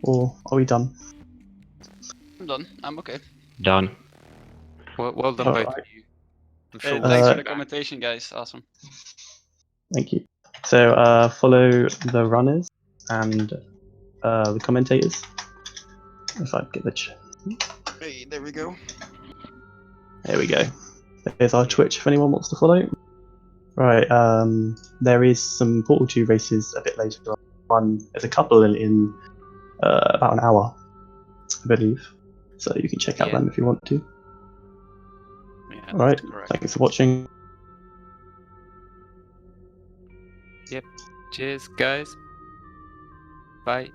Or are we done? I'm done. I'm okay. Done. Well done, both Alright. of you. I'm sure we'll Thanks see for you the back. commentation, guys. Awesome. Thank you. So follow the runners and the commentators. If I get the Hey, there we go. there we go. There's our Twitch if anyone wants to follow. Right. There is some Portal 2 races a bit later on. There's a couple in about an hour, I believe. So you can check out them if you want to. Yeah, All right. that's correct. Thanks for watching. Yep. Cheers, guys. Bye.